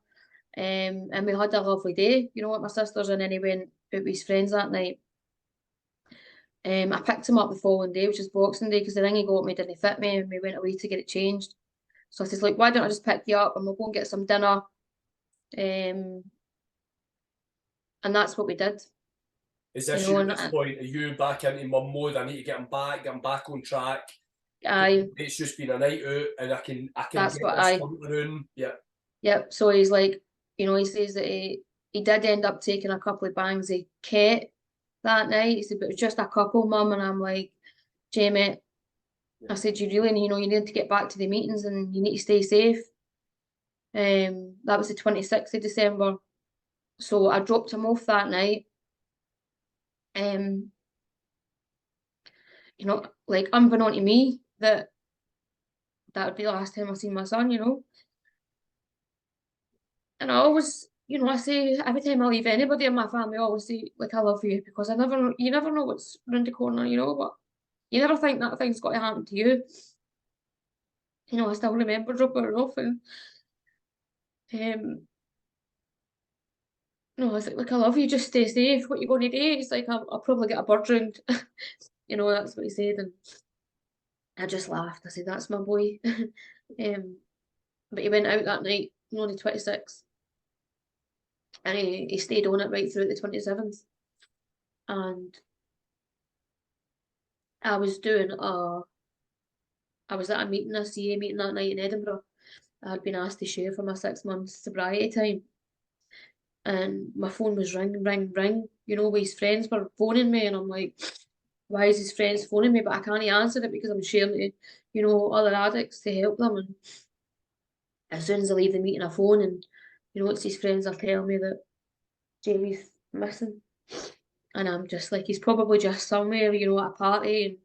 and we had a lovely day, you know, at my sister's, and then he went out with his friends that night. I picked him up the following day, which is Boxing Day, because the ring he got me didn't fit me, and we went away to get it changed. So I says, like, why don't I just pick you up and we'll go and get some dinner? And that's what we did. Is this you at this point? Are you back into mum mode? I need to get him back on track. It's just been a night out, and I can that's get what this around. Yeah. Yep. So he's like, you know, he says that he did end up taking a couple of bangs of Ket that night. He said, but it was just a couple, Mum. And I'm like, Jamie, I said, you really, you know, you need to get back to the meetings and you need to stay safe. That was the 26th of December. So I dropped him off that night. You know, like unbeknown to me, that would be the last time I seen my son, you know. And I always, you know, I say every time I leave anybody in my family, I always say, like, I love you, because you never know what's around the corner, you know, but you never think that thing's got to happen to you. You know, I still remember dropping her off, and no, I was like, I love you, just stay safe. What you going to do? He's like, I'll probably get a bird round. You know, that's what he said, and I just laughed. I said, that's my boy. But he went out that night, you know, the 26th, and he stayed on it right through the 27th. And I was at a meeting, a CA meeting that night in Edinburgh. I had been asked to share for my 6 months sobriety time. And my phone was ring. You know, his friends were phoning me, and I'm like, why is his friends phoning me? But I can't answer it because I'm sharing it, you know, other addicts to help them. And as soon as I leave the meeting, I phone, and you know, it's his friends are telling me that Jamie's missing. And I'm just like, he's probably just somewhere, you know, at a party. And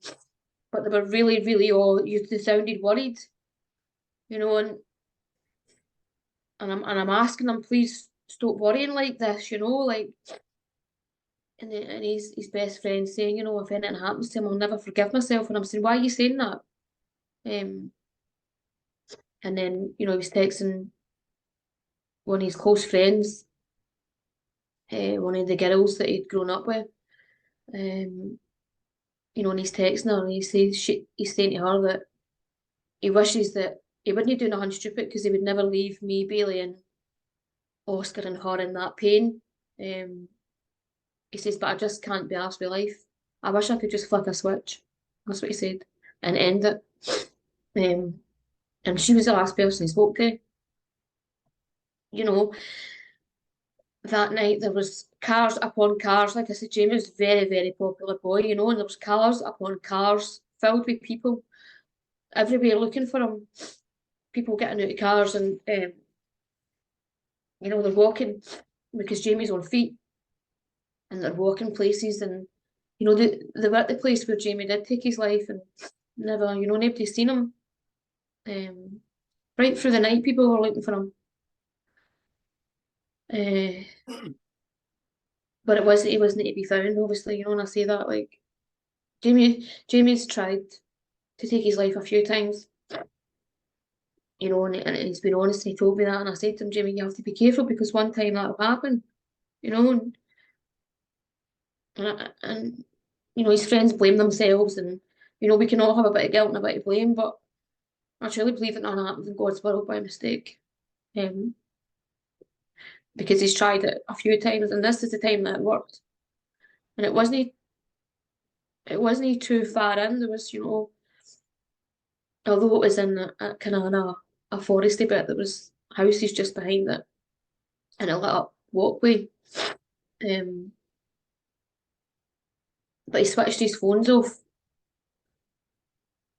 but they were really, really all, they sounded worried, you know, and I'm asking them, please stop worrying like this, you know, like, and his best friend saying, you know, if anything happens to him, I'll never forgive myself. And I'm saying, why are you saying that? And then, you know, he was texting one of his close friends, one of the girls that he'd grown up with, you know, and he's texting her and he says he's saying to her that he wishes that he wouldn't do nothing stupid because he would never leave me, Bailey, and Oscar and her in that pain. He says, but I just can't be arsed with life. I wish I could just flick a switch. That's what he said, and end it. And she was the last person he spoke to. You know, that night there was cars upon cars. Like I said, Jamie was a very, very popular boy, you know, and there was cars upon cars filled with people everywhere looking for him. People getting out of cars and, you know, they're walking because Jamie's on feet and they're walking places and, you know, they were at the place where Jamie did take his life and never, you know, nobody's seen him. Right through the night, people were looking for him. But he wasn't to be found, obviously, you know, and I say that, like, Jamie's tried to take his life a few times, you know, and he's been honest and he told me that, and I said to him, Jamie, you have to be careful because one time that'll happen, you know, and you know, his friends blame themselves, and, you know, we can all have a bit of guilt and a bit of blame, but I truly believe that none happens in God's world by mistake. Because he's tried it a few times, and this is the time that it worked. And it wasn't too far in. There was, you know, although it was in a kind of in a foresty bit, there was houses just behind it and a lit up walkway. But he switched his phones off.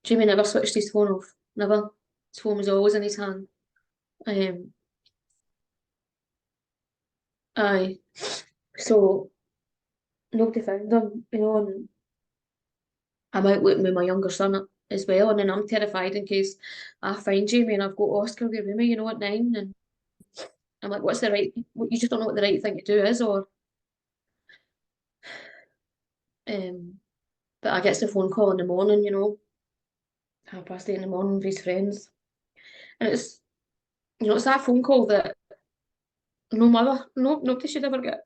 Jamie never switched his phone off. Never. His phone was always in his hand. Aye. So nobody found him, you know, and I'm out looking with my younger son as well, and then I'm terrified in case I find Jamie and I've got Oscar there with me, you know, at 9, and I'm like, what's the right? You just don't know what the right thing to do is, or but I get the phone call in the morning, you know, 8:30 in the morning with his friends, and it's, you know, it's that phone call that nobody should ever get.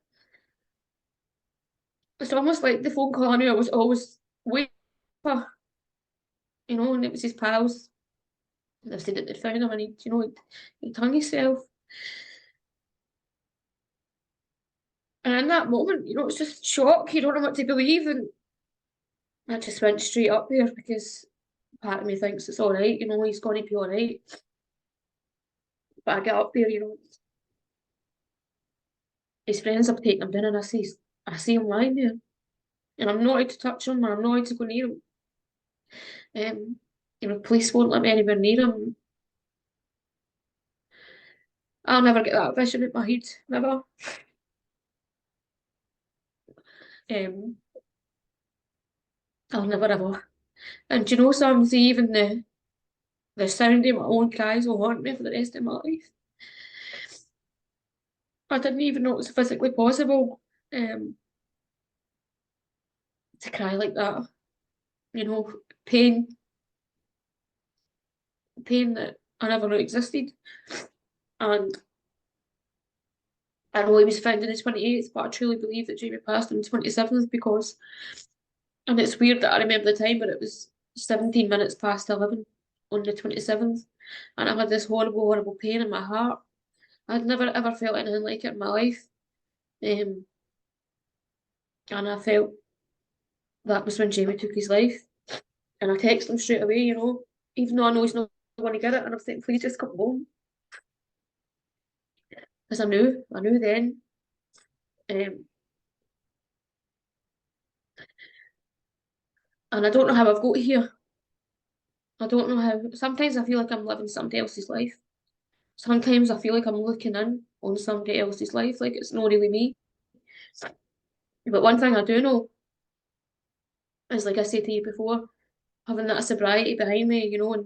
It's almost like the phone call I knew I was always waiting for, you know, and it was his pals. They said that they'd found him and he'd, you know, he'd hung himself. And in that moment, you know, it's just shock. You don't know what to believe. And I just went straight up there because part of me thinks it's all right, you know, he's going to be all right. But I get up there, you know, his friends are taking him down and I see him lying there. And I'm not allowed to touch him, and I'm not allowed to go near him. You know, police won't let me anywhere near him. I'll never get that vision in my head, never. I'll never ever. And do you know something? Even the sound of my own cries will haunt me for the rest of my life. I didn't even know it was physically possible to cry like that. You know, pain that I never knew existed. And I know he was found on the 28th, but I truly believe that Jamie passed on the 27th because, and it's weird that I remember the time, but it was 17 minutes past 11 on the 27th. And I had this horrible, horrible pain in my heart. I'd never ever felt anything like it in my life. And I felt that was when Jamie took his life. And I texted him straight away, you know, even though I know he's not going to get it. And I'm saying, please just come home. Because I knew then. And I don't know how I've got here. I don't know how. Sometimes I feel like I'm living somebody else's life. Sometimes I feel like I'm looking in on somebody else's life, like it's not really me. But one thing I do know is, like I said to you before, having that sobriety behind me, you know, and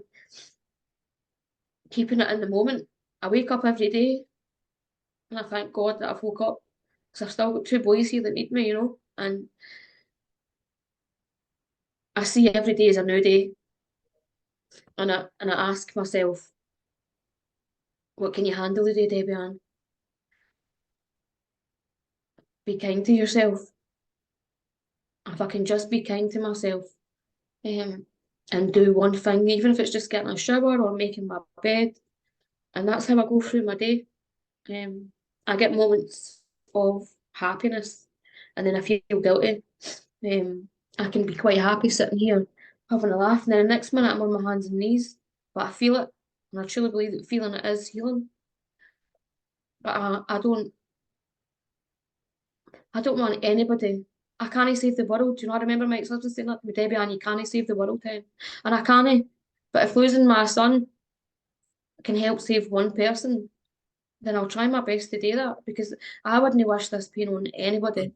keeping it in the moment. I wake up every day and I thank God that I've woke up because I've still got 2 boys here that need me, you know, and I see every day as a new day, and I ask myself, what can you handle today, DebbieAnne? Be kind to yourself. If I can just be kind to myself, and do one thing, even if it's just getting a shower or making my bed, and that's how I go through my day. I get moments of happiness, and then I feel guilty. I can be quite happy sitting here having a laugh, and then the next minute I'm on my hands and knees, but I feel it, and I truly believe that feeling it is healing. But I don't want anybody. I can't save the world. You know, I remember my ex-husband saying that to me, DebbieAnne, you can't save the world, and I can't. But if losing my son can help save one person, then I'll try my best to do that, because I wouldn't wish this pain on anybody.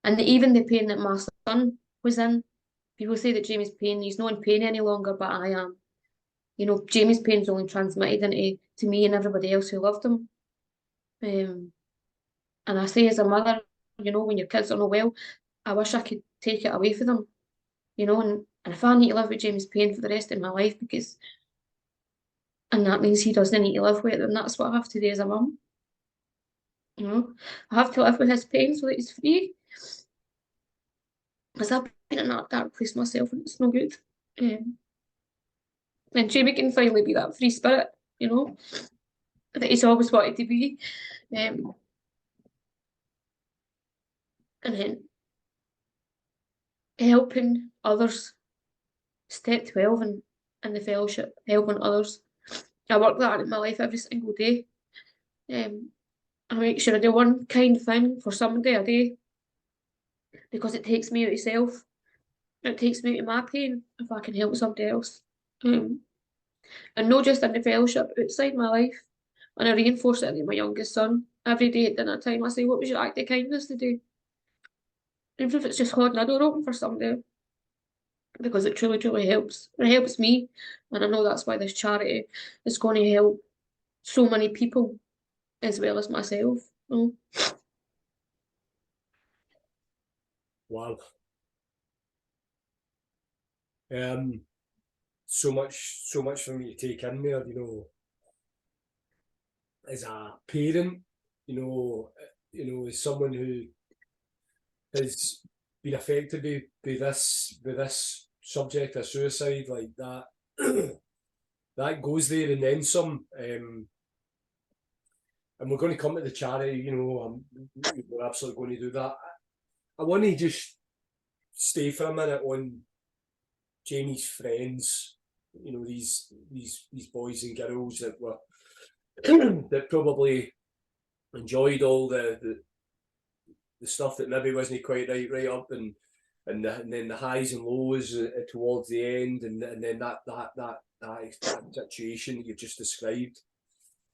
And even the pain that my son was in, people say that Jamie's pain, he's not in pain any longer, but I am. You know, Jamie's pain's only transmitted into to me and everybody else who loved him. And I say as a mother, you know, when your kids are not well, I wish I could take it away from them, you know, and if I need to live with Jamie's pain for the rest of my life, and that means he doesn't need to live with it, then that's what I have to do as a mum. You know, I have to live with his pain so that he's free. Because I've been in that dark place myself and it's no good. And Jamie can finally be that free spirit, you know, that he's always wanted to be. And then helping others, step 12 in the fellowship, helping others. I work that in my life every single day. I make sure I do one kind thing for somebody a day, because it takes me out of self. It takes me out of my pain if I can help somebody else. And not just in the fellowship, outside my life. And I reinforce it with my youngest son. Every day at dinner time, I say, what was your act of kindness today? Even if it's just holding a door open for somebody, because it truly, truly helps. It helps me. And I know that's why this charity is going to help so many people as well as myself. You know? Wow. So much for me to take in there, you know, as a parent, as someone who has been affected by this subject of suicide like that. That goes there and then some. And we're going to come to the charity, you know, we're absolutely going to do that. I want to just stay for a minute on Jamie's friends, you know, these boys and girls that were that probably enjoyed all the stuff that maybe wasn't quite right up, and then the highs and lows towards the end, and then that situation that you've just described.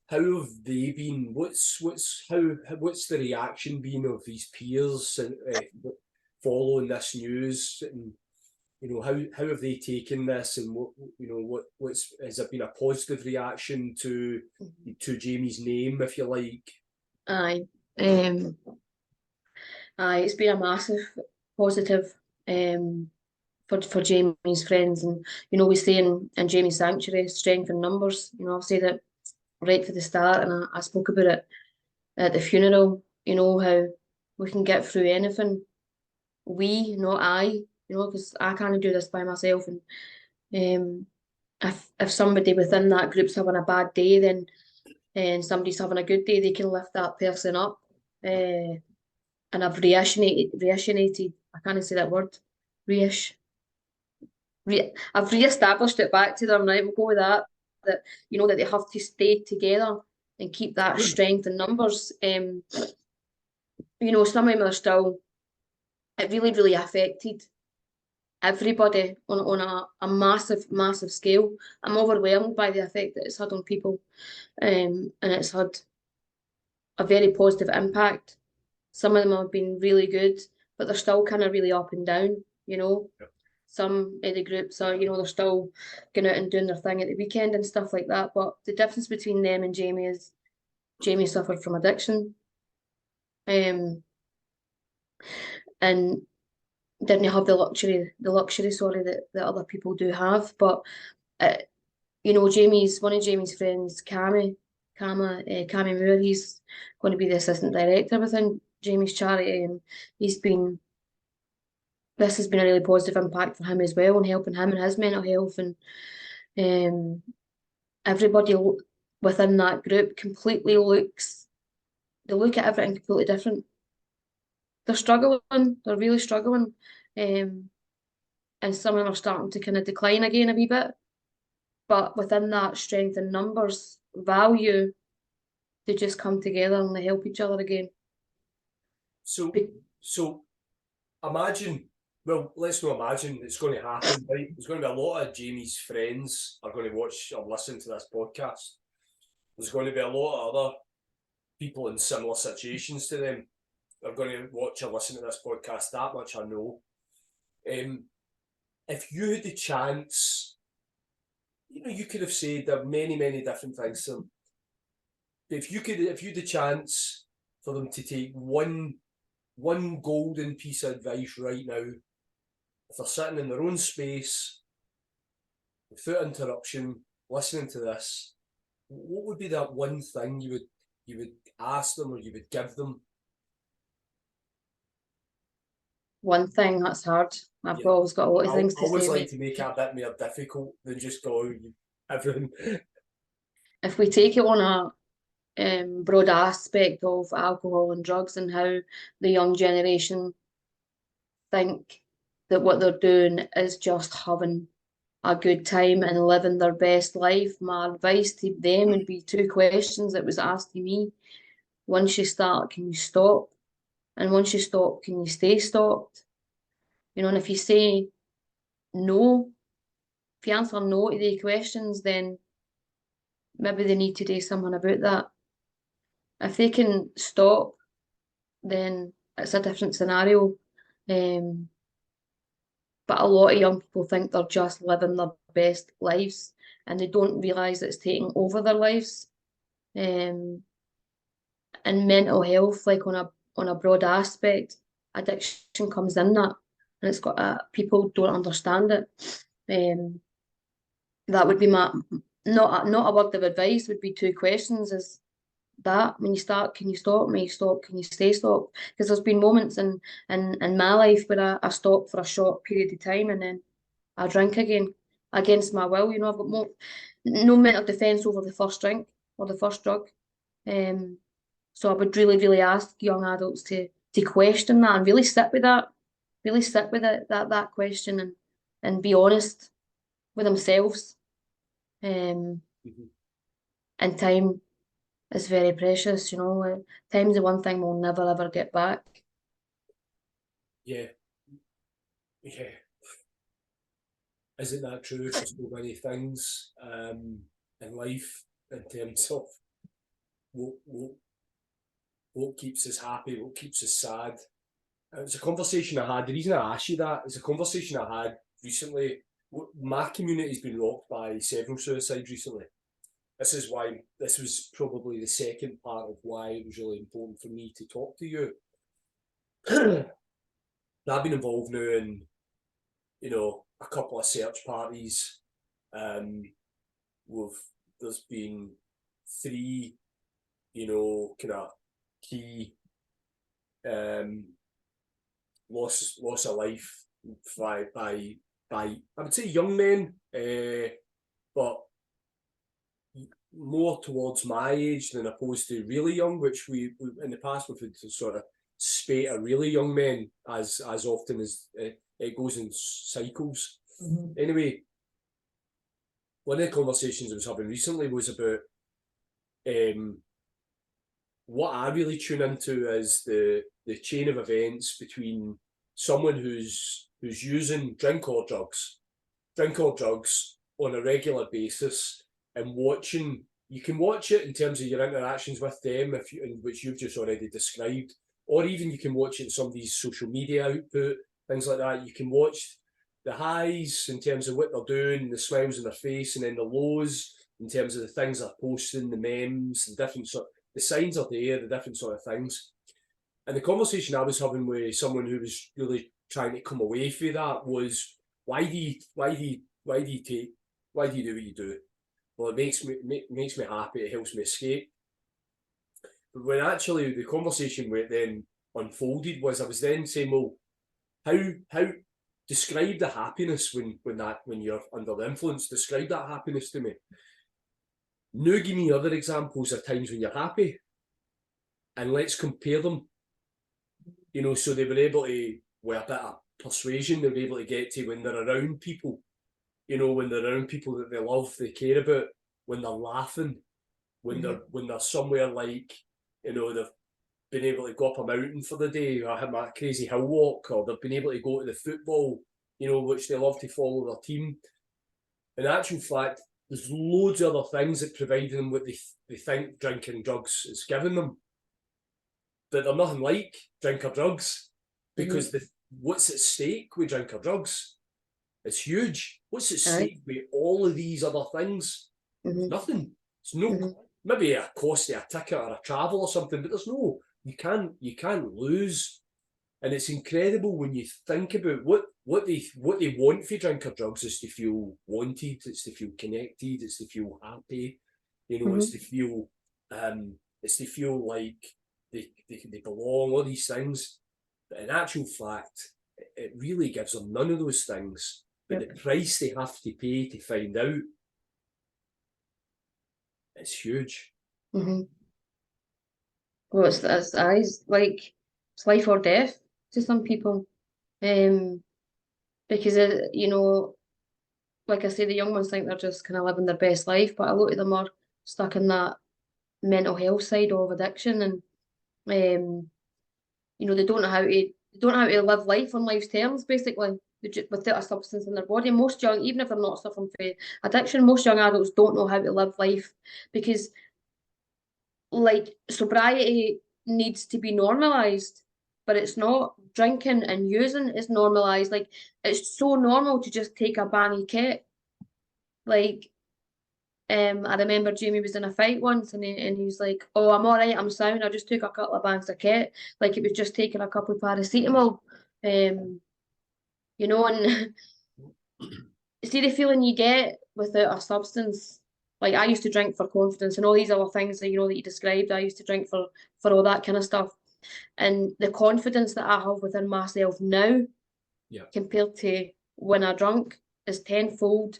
How have they been? What's the reaction been of these peers following this news? And you know, how have they taken this? And what's has there been a positive reaction to Jamie's name, if you like? Aye. It's been a massive positive for Jamie's friends. And you know, we say in Jamie's sanctuary, strength in numbers. You know, I'll say that right from the start, and I spoke about it at the funeral. You know, how we can get through anything. We, not I, you know, because I can't do this by myself. And if somebody within that group's having a bad day, then and somebody's having a good day, they can lift that person up. And I've reissued, I can't say that word, I've re-established it back to them, right? We'll go with that you know, that they have to stay together and keep that strength in numbers. You know, some of them are still, it really, really affected everybody on a massive, massive scale. I'm overwhelmed by the effect that it's had on people. And it's had a very positive impact. Some of them have been really good, but they're still kind of really up and down, you know. Yep. some of the groups are, they're still going out and doing their thing at the weekend and stuff like that. But the difference between them and Jamie is Jamie suffered from addiction, and didn't have the luxury, sorry, that other people do have. But one of Jamie's friends, Cammy Moore, he's going to be the assistant director within Jamie's charity, and this has been a really positive impact for him as well, and helping him and his mental health. And everybody within that group completely they look at everything completely different. They're struggling, they're really struggling. And some of them are starting to kind of decline again a wee bit. But within that strength in numbers, value, they just come together and they help each other again. So imagine, well, let's not imagine it's going to happen, right? There's going to be a lot of Jamie's friends are going to watch or listen to this podcast. There's going to be a lot of other people in similar situations to them are going to watch or listen to this podcast. That much I know. If you had the chance, you could have said there are many, many different things to them. If you had the chance for them to take one golden piece of advice right now, if they're sitting in their own space, without interruption, listening to this, what would be that one thing you would ask them or you would give them? One thing, that's hard. I've always got a lot of things to say. I always like to make it a bit more difficult than just go everything. If we take it on a broad aspect of alcohol and drugs and how the young generation think that what they're doing is just having a good time and living their best life, my advice to them would be 2 questions that was asked to me. Once you start, can you stop? And once you stop, can you stay stopped? And if you say no, if you answer no to the questions, then maybe they need to do something about that. If they can stop, then it's a different scenario. But a lot of young people think they're just living their best lives and they don't realise it's taking over their lives. And mental health, like on a broad aspect, addiction comes in that, and it's got people don't understand it. That would be my not a word of advice, would be 2 questions, is that when you start, can you stop? When you stop, can you stay stopped? Because there's been moments in my life where I stopped for a short period of time and then I drink again against my will. I've got no mental defence over the first drink or the first drug. So I would really, really ask young adults to question that and really sit with that, that question, and be honest with themselves. And time is very precious, time's the one thing we'll never ever get back. Yeah. Isn't that true for so many things in life, in terms of what keeps us happy, what keeps us sad? It was a conversation I had. The reason I asked you that is a conversation I had recently. My community's been rocked by several suicides recently. This was probably the second part of why it was really important for me to talk to you. I've been involved now in, a couple of search parties. There's been 3, kind of key loss of life by I would say young men, but more towards my age than opposed to really young, which we in the past we've had to sort of spate of really young men as often as it goes in cycles. Mm-hmm. Anyway, one of the conversations I was having recently was about what I really tune into is the chain of events between someone who's using drink or drugs on a regular basis, and you can watch it in terms of your interactions with them, which you've just already described, or even you can watch it in somebody's social media output, things like that. You can watch the highs in terms of what they're doing, the smiles on their face, and then the lows in terms of the things they're posting, the memes, the different sort, the signs are there, the different sort of things. And the conversation I was having with someone who was really trying to come away from that was, why do you do what you do? Well, it makes me happy. It helps me escape. But when actually the conversation where it then unfolded was, I was then saying, well, how describe the happiness when you're under the influence. Describe that happiness to me. Now give me other examples of times when you're happy, and let's compare them. You know, so they were able to, with a bit of persuasion, they were able to get to when they're around people. You know, when they're around people that they love, they care about, when they're laughing, when they're somewhere like, you know, they've been able to go up a mountain for the day, or have a crazy hill walk, or they've been able to go to the football, you know, which they love to follow their team. In actual fact, there's loads of other things that provide them what they think drinking drugs is giving them. But they're nothing like drink or drugs, because what's at stake with drink or drugs? It's huge. What's at stake with all of these other things? Nothing. It's no, maybe a cost of a ticket or a travel or something, but there's no, you can't lose. And it's incredible when you think about what they want for drink or drugs is to feel wanted, it's to feel connected, it's to feel happy, you know, it's to feel like they belong, all these things. But in actual fact, it really gives them none of those things. But the price they have to pay to find out, it's huge. Well, it's like, it's life or death to some people, because you know, like I say, the young ones think they're just kind of living their best life, but a lot of them are stuck in that mental health side of addiction, and you know, they don't know how to live life on life's terms, basically, without a substance in their body. Most young, even if they're not suffering from addiction, most young adults don't know how to live life, because like sobriety needs to be normalized, but it's not. Drinking and using is normalized. Like, it's so normal to just take a bangy kit. Like, I remember Jamie was in a fight once, and he was like, "Oh, I'm all right, I'm sound. I just took a couple of bags of kit." Like, it was just taking a couple of paracetamol. You know, and see the feeling you get without a substance. Like, I used to drink for confidence and all these other things that you described. I used to drink for all that kind of stuff. And the confidence that I have within myself now, compared to when I drunk, is tenfold.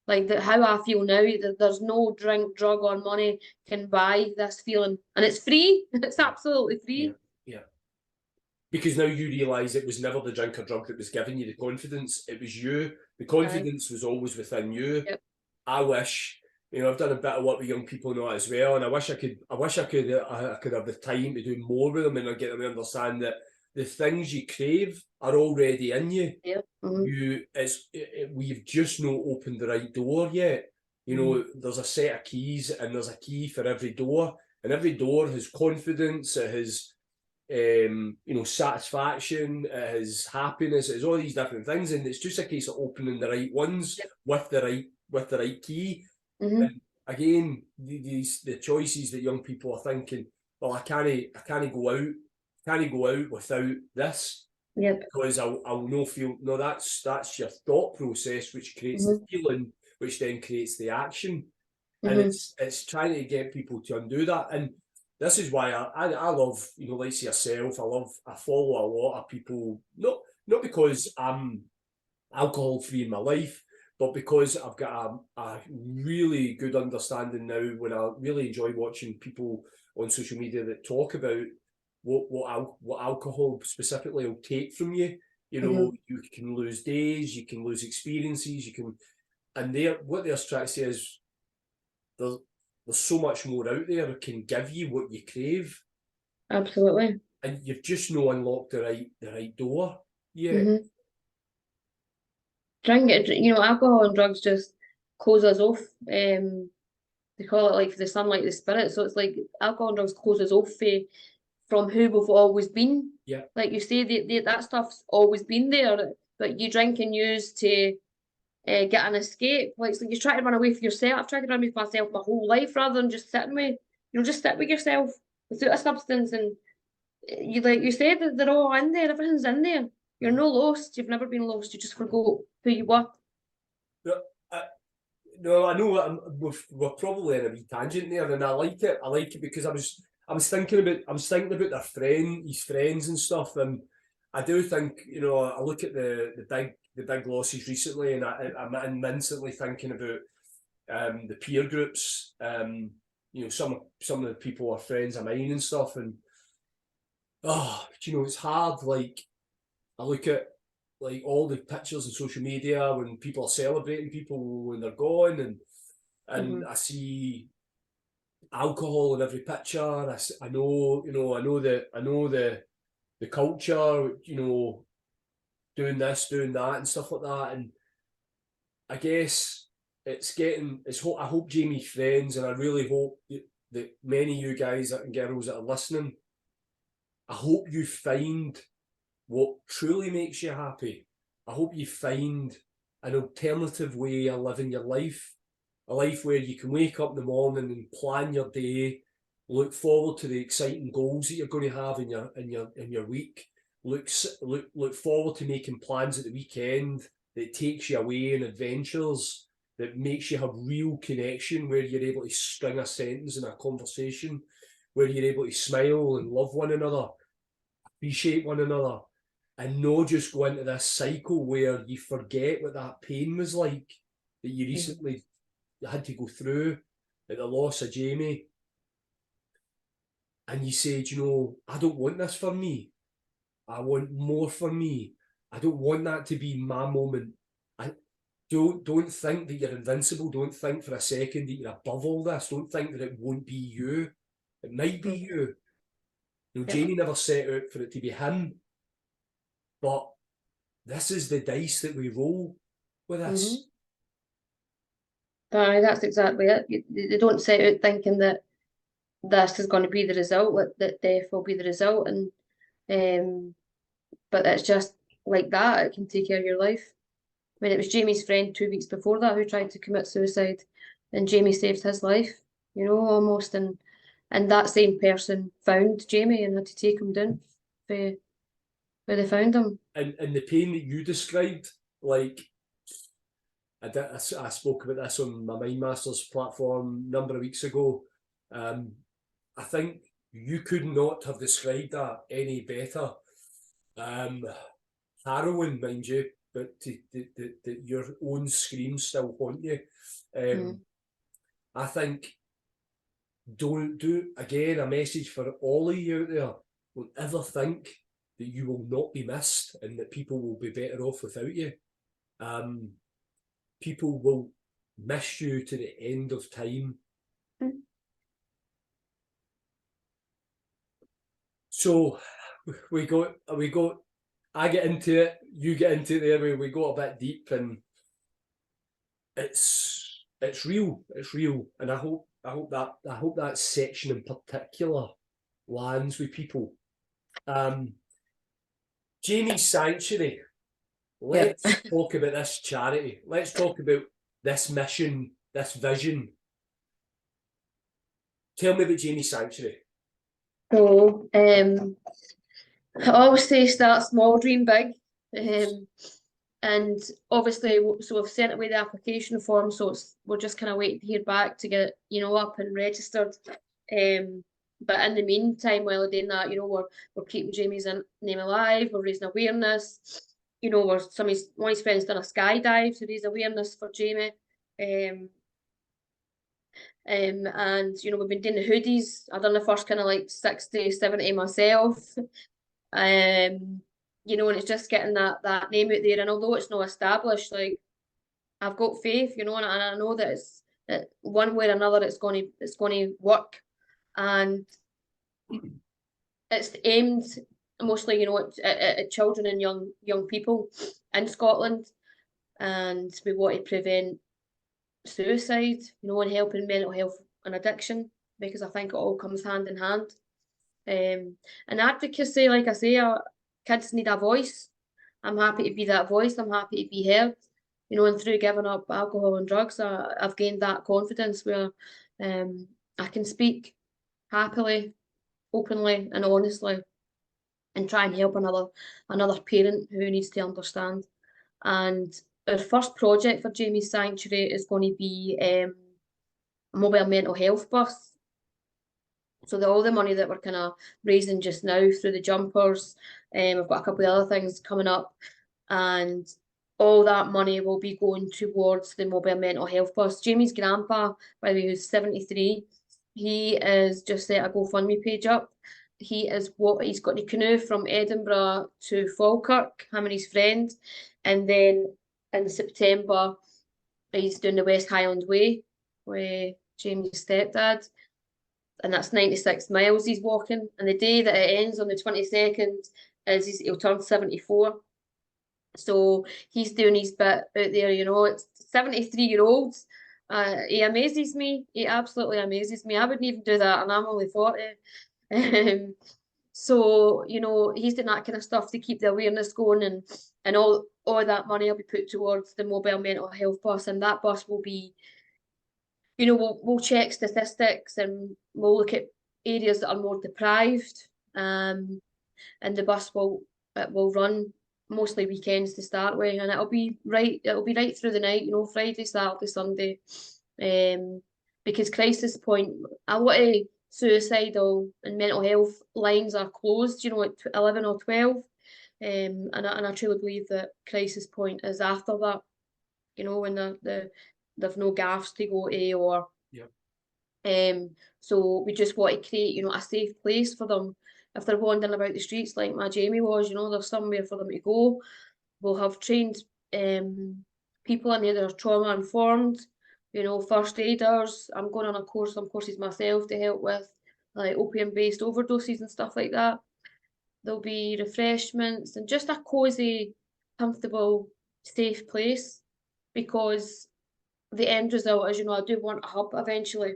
Like, how I feel now, there's no drink, drug, or money can buy this feeling. And it's free. It's absolutely free. Yeah. Because now you realise it was never the drink or drug that was giving you the confidence. It was you. The confidence was always within you. I wish, you know, I've done a bit of work with young people now as well, and I wish I could have the time to do more with them and get them to understand that the things you crave are already in you. We've just not opened the right door yet. You know, there's a set of keys, and there's a key for every door, and every door has confidence, it has you know, satisfaction, it has happiness, it has all these different things, and it's just a case of opening the right ones with the right key. And again, the choices that young people are thinking, well, I can't go out without this, because I'll no feel. No, that's your thought process, which creates the feeling, which then creates the action, and it's trying to get people to undo that. And this is why I love, you know, like yourself, I follow a lot of people, not because I'm alcohol free in my life, but because I've got a really good understanding now, when I really enjoy watching people on social media that talk about what alcohol specifically will take from you. You know, you can lose days, you can lose experiences, and what they're trying to say is there's so much more out there that can give you what you crave. Absolutely. And you've just not unlocked the right door yet. You know, alcohol and drugs just close us off. They call it like the sunlight, the spirit. So it's like alcohol and drugs close us off from who we've always been. Like you say, that stuff's always been there. but you drink and use to get an escape. Like, so you try to run away from yourself. I've tried to run away from myself my whole life rather than just sitting with, just sit with yourself without a substance. And you, like you said, that they're all in there. Everything's in there. You're no lost. You've never been lost. You just forgot who you were. No, I know we're probably in a wee tangent there, and I like it. I like it because I was thinking about his friends and stuff, and I do think, I look at the big losses recently, and I'm instantly thinking about the peer groups. Some of the people are friends of mine and stuff, and it's hard. Like, I look at like all the pictures on social media when people are celebrating people when they're gone, and I see alcohol in every picture. I know the culture, doing this, doing that, and stuff like that. And I guess I hope Jamie's friends, and I really hope that many of you guys and girls that are listening, I hope you find what truly makes you happy. I hope you find an alternative way of living your life, a life where you can wake up in the morning and plan your day, look forward to the exciting goals that you're going to have in your week, look forward to making plans at the weekend that takes you away on adventures, that makes you have real connection, where you're able to string a sentence in a conversation, where you're able to smile and love one another, appreciate one another, and not just go into this cycle where you forget what that pain was like that you recently had to go through at the loss of Jamie. And you said, I don't want this for me. I want more for me. I don't want that to be my moment. I don't think that you're invincible. Don't think for a second that you're above all this. Don't think that it won't be you. It might be you. Jamie never set out for it to be him. But this is the dice that we roll with this. That's exactly it. They don't set out thinking that this is going to be the result, that death will be the result, and but it's just like that. It can take care of your life. I mean, it was Jamie's friend 2 weeks before that who tried to commit suicide, and Jamie saved his life, almost. And that same person found Jamie and had to take him down where they found him. And the pain that you described, like, I spoke about this on my Mind Masters platform a number of weeks ago. I think you could not have described that any better. Harrowing, mind you, but your own screams still haunt you. I think don't do, again, a message for all of you out there. Don't ever think that you will not be missed and that people will be better off without you. People will miss you to the end of time. So I get into it, you get into it there, we go a bit deep, and it's real, and I hope that section in particular lands with people. Jamie's Sanctuary. Let's talk about this charity. Let's talk about this mission, this vision. Tell me about Jamie's Sanctuary. So, I always say start small, dream big. And obviously, so we've sent away the application form, so we're just kind of waiting to hear back to get it, up and registered. But in the meantime, while we're doing that, we're keeping Jamie's name alive. We're raising awareness. One of his friends done a skydive to raise awareness for Jamie. And we've been doing the hoodies. I've done the first kind of like 60, 70 myself. And it's just getting that name out there. And although it's not established, like, I've got faith, and I know that that one way or another it's going to work. And it's aimed mostly, at children and young people in Scotland, and we want to prevent suicide, and helping mental health and addiction, because I think it all comes hand in hand. And advocacy, like I say, kids need a voice, I'm happy to be that voice. I'm happy to be heard. You know, and through giving up alcohol and drugs, I've gained that confidence where I can speak happily, openly, and honestly, and try and help another parent who needs to understand. And our first project for Jamie's Sanctuary is going to be a mobile mental health bus. So all the money that we're kind of raising just now through the jumpers, we've got a couple of other things coming up, and all that money will be going towards the mobile mental health bus. Jamie's grandpa, by the way, who's 73, he is just set a GoFundMe page up. He's got the canoe from Edinburgh to Falkirk, him and his friend, and then in September he's doing the West Highland Way with Jamie's stepdad, and that's 96 miles he's walking. And the day that it ends on the 22nd he'll turn 74. So he's doing his bit out there, you know. It's 73-year-olds. He amazes me. He absolutely amazes me. I wouldn't even do that, and I'm only 40. So, you know, he's doing that kind of stuff to keep the awareness going, and all that money will be put towards the mobile mental health bus, and that bus will be, you know, we'll check statistics, and we'll look at areas that are more deprived, and the bus will run mostly weekends to start with, and it'll be right through the night, you know, Friday, Saturday, Sunday, because crisis point, a lot of suicidal and mental health lines are closed, you know, at 11 or 12, and I truly believe that crisis point is after that, you know, when they've no gaffs to go to, or so we just want to create, you know, a safe place for them. If they're wandering about the streets like my Jamie was, you know, there's somewhere for them to go. We'll have trained people in there that are trauma informed, you know, first aiders. I'm going on some courses myself to help with like opium-based overdoses and stuff like that. There'll be refreshments and just a cosy, comfortable, safe place, because the end result is, you know, I do want a hub eventually.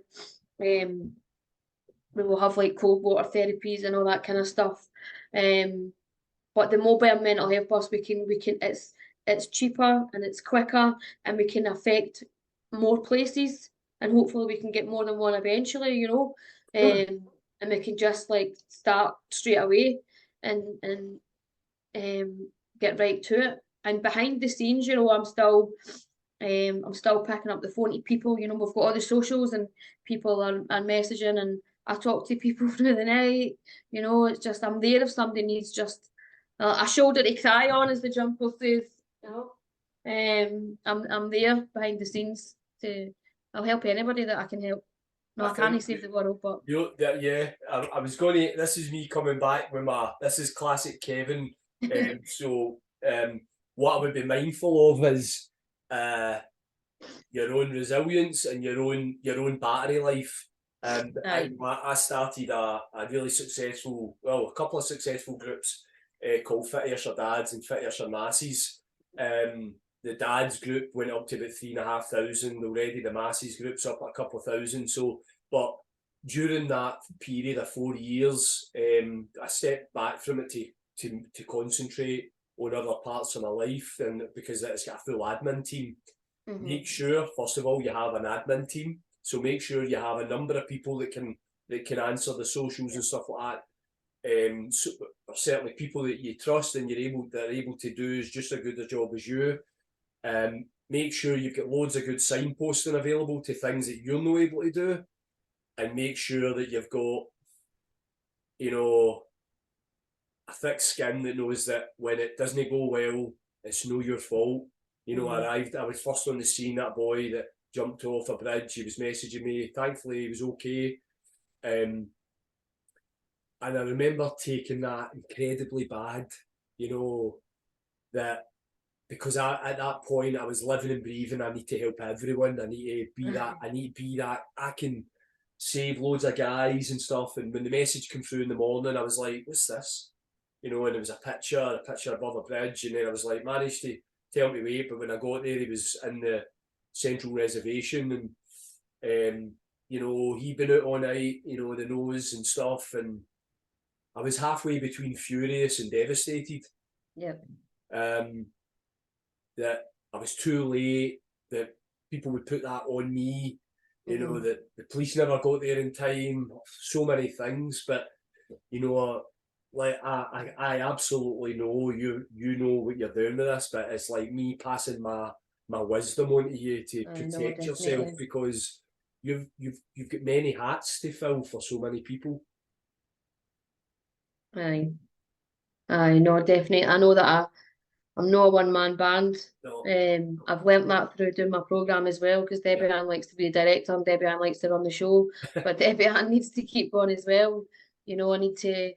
We will have like cold water therapies and all that kind of stuff. But the mobile mental health bus, we can it's cheaper and it's quicker, and we can affect more places, and hopefully we can get more than one eventually, you know. And we can just like start straight away and get right to it. And behind the scenes, you know, I'm still picking up the phone to people, you know. We've got all the socials, and people are messaging, and I talk to people through the night, you know. It's just, I'm there if somebody needs just a shoulder to cry on, as the jumper says, you know. I'm there behind the scenes I'll help anybody that I can help. No, I can't save the world, but I was going to. This is me coming back with this is classic Kevin. What I would be mindful of is your own resilience and your own battery life. And I started a really successful, a couple of successful groups called Fit Your Dads and Fit Your Masses. The dads group went up to about 3,500 already. The masses group's up a couple of thousand. So, but during that period of 4 years, I stepped back from it to concentrate on other parts of my life, and because it's got a full admin team. Make sure, first of all, you have an admin team. So make sure you have a number of people that can answer the socials and stuff like that. So certainly people that you trust and they're able to do is just as good a job as you. Make sure you've got loads of good signposting available to things that you're not able to do, and make sure that you've got, you know, a thick skin that knows that when it doesn't go well, it's not your fault. You know, I was first on the scene, that boy that jumped off a bridge, he was messaging me, thankfully he was okay. And I remember taking that incredibly bad, you know, that because at that point I was living and breathing, I need to help everyone, I need to be that, I can save loads of guys and stuff. And when the message came through in the morning, I was like, what's this? You know, and it was a picture above a bridge, and then I was like, managed to tell me wait, but when I got there, he was in the central reservation, and you know, he'd been out all night, you know, the nose and stuff, and I was halfway between furious and devastated. that I was too late, that people would put that on me, you know, that the police never got there in time, so many things. But, you know, like I absolutely know you know what you're doing with this, but it's like me passing my wisdom on to you to protect yourself, because you've got many hats to fill for so many people. Aye, no, definitely. I know that I'm not a one-man band. No. I've learnt that through doing my programme as well, because DebbieAnne likes to be the director and DebbieAnne likes to run the show, but DebbieAnne needs to keep going as well. You know, I need to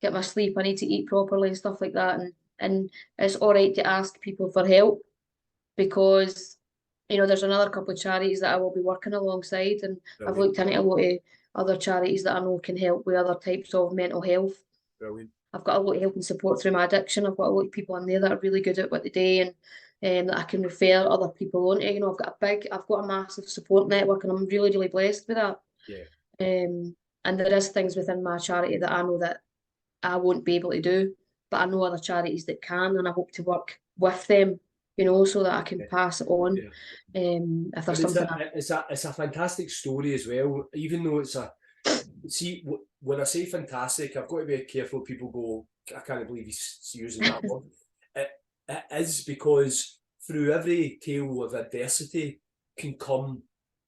get my sleep, I need to eat properly and stuff like that, and it's all right to ask people for help, because, you know, there's another couple of charities that I will be working alongside, and I've looked into a lot of other charities that I know can help with other types of mental health. Brilliant. I've got a lot of help and support through my addiction. I've got a lot of people in there that are really good at what they do, and that I can refer other people on to. You know, I've got a massive support network, and I'm really, really blessed with that. Yeah. And there is things within my charity that I know that I won't be able to do, but I know other charities that can, and I hope to work with them, you know, so that I can pass it on. If there's something. It's a fantastic story as well, even though it's a. See, when I say fantastic, I've got to be careful. People go, I can't believe he's using that word. It is, because through every tale of adversity can come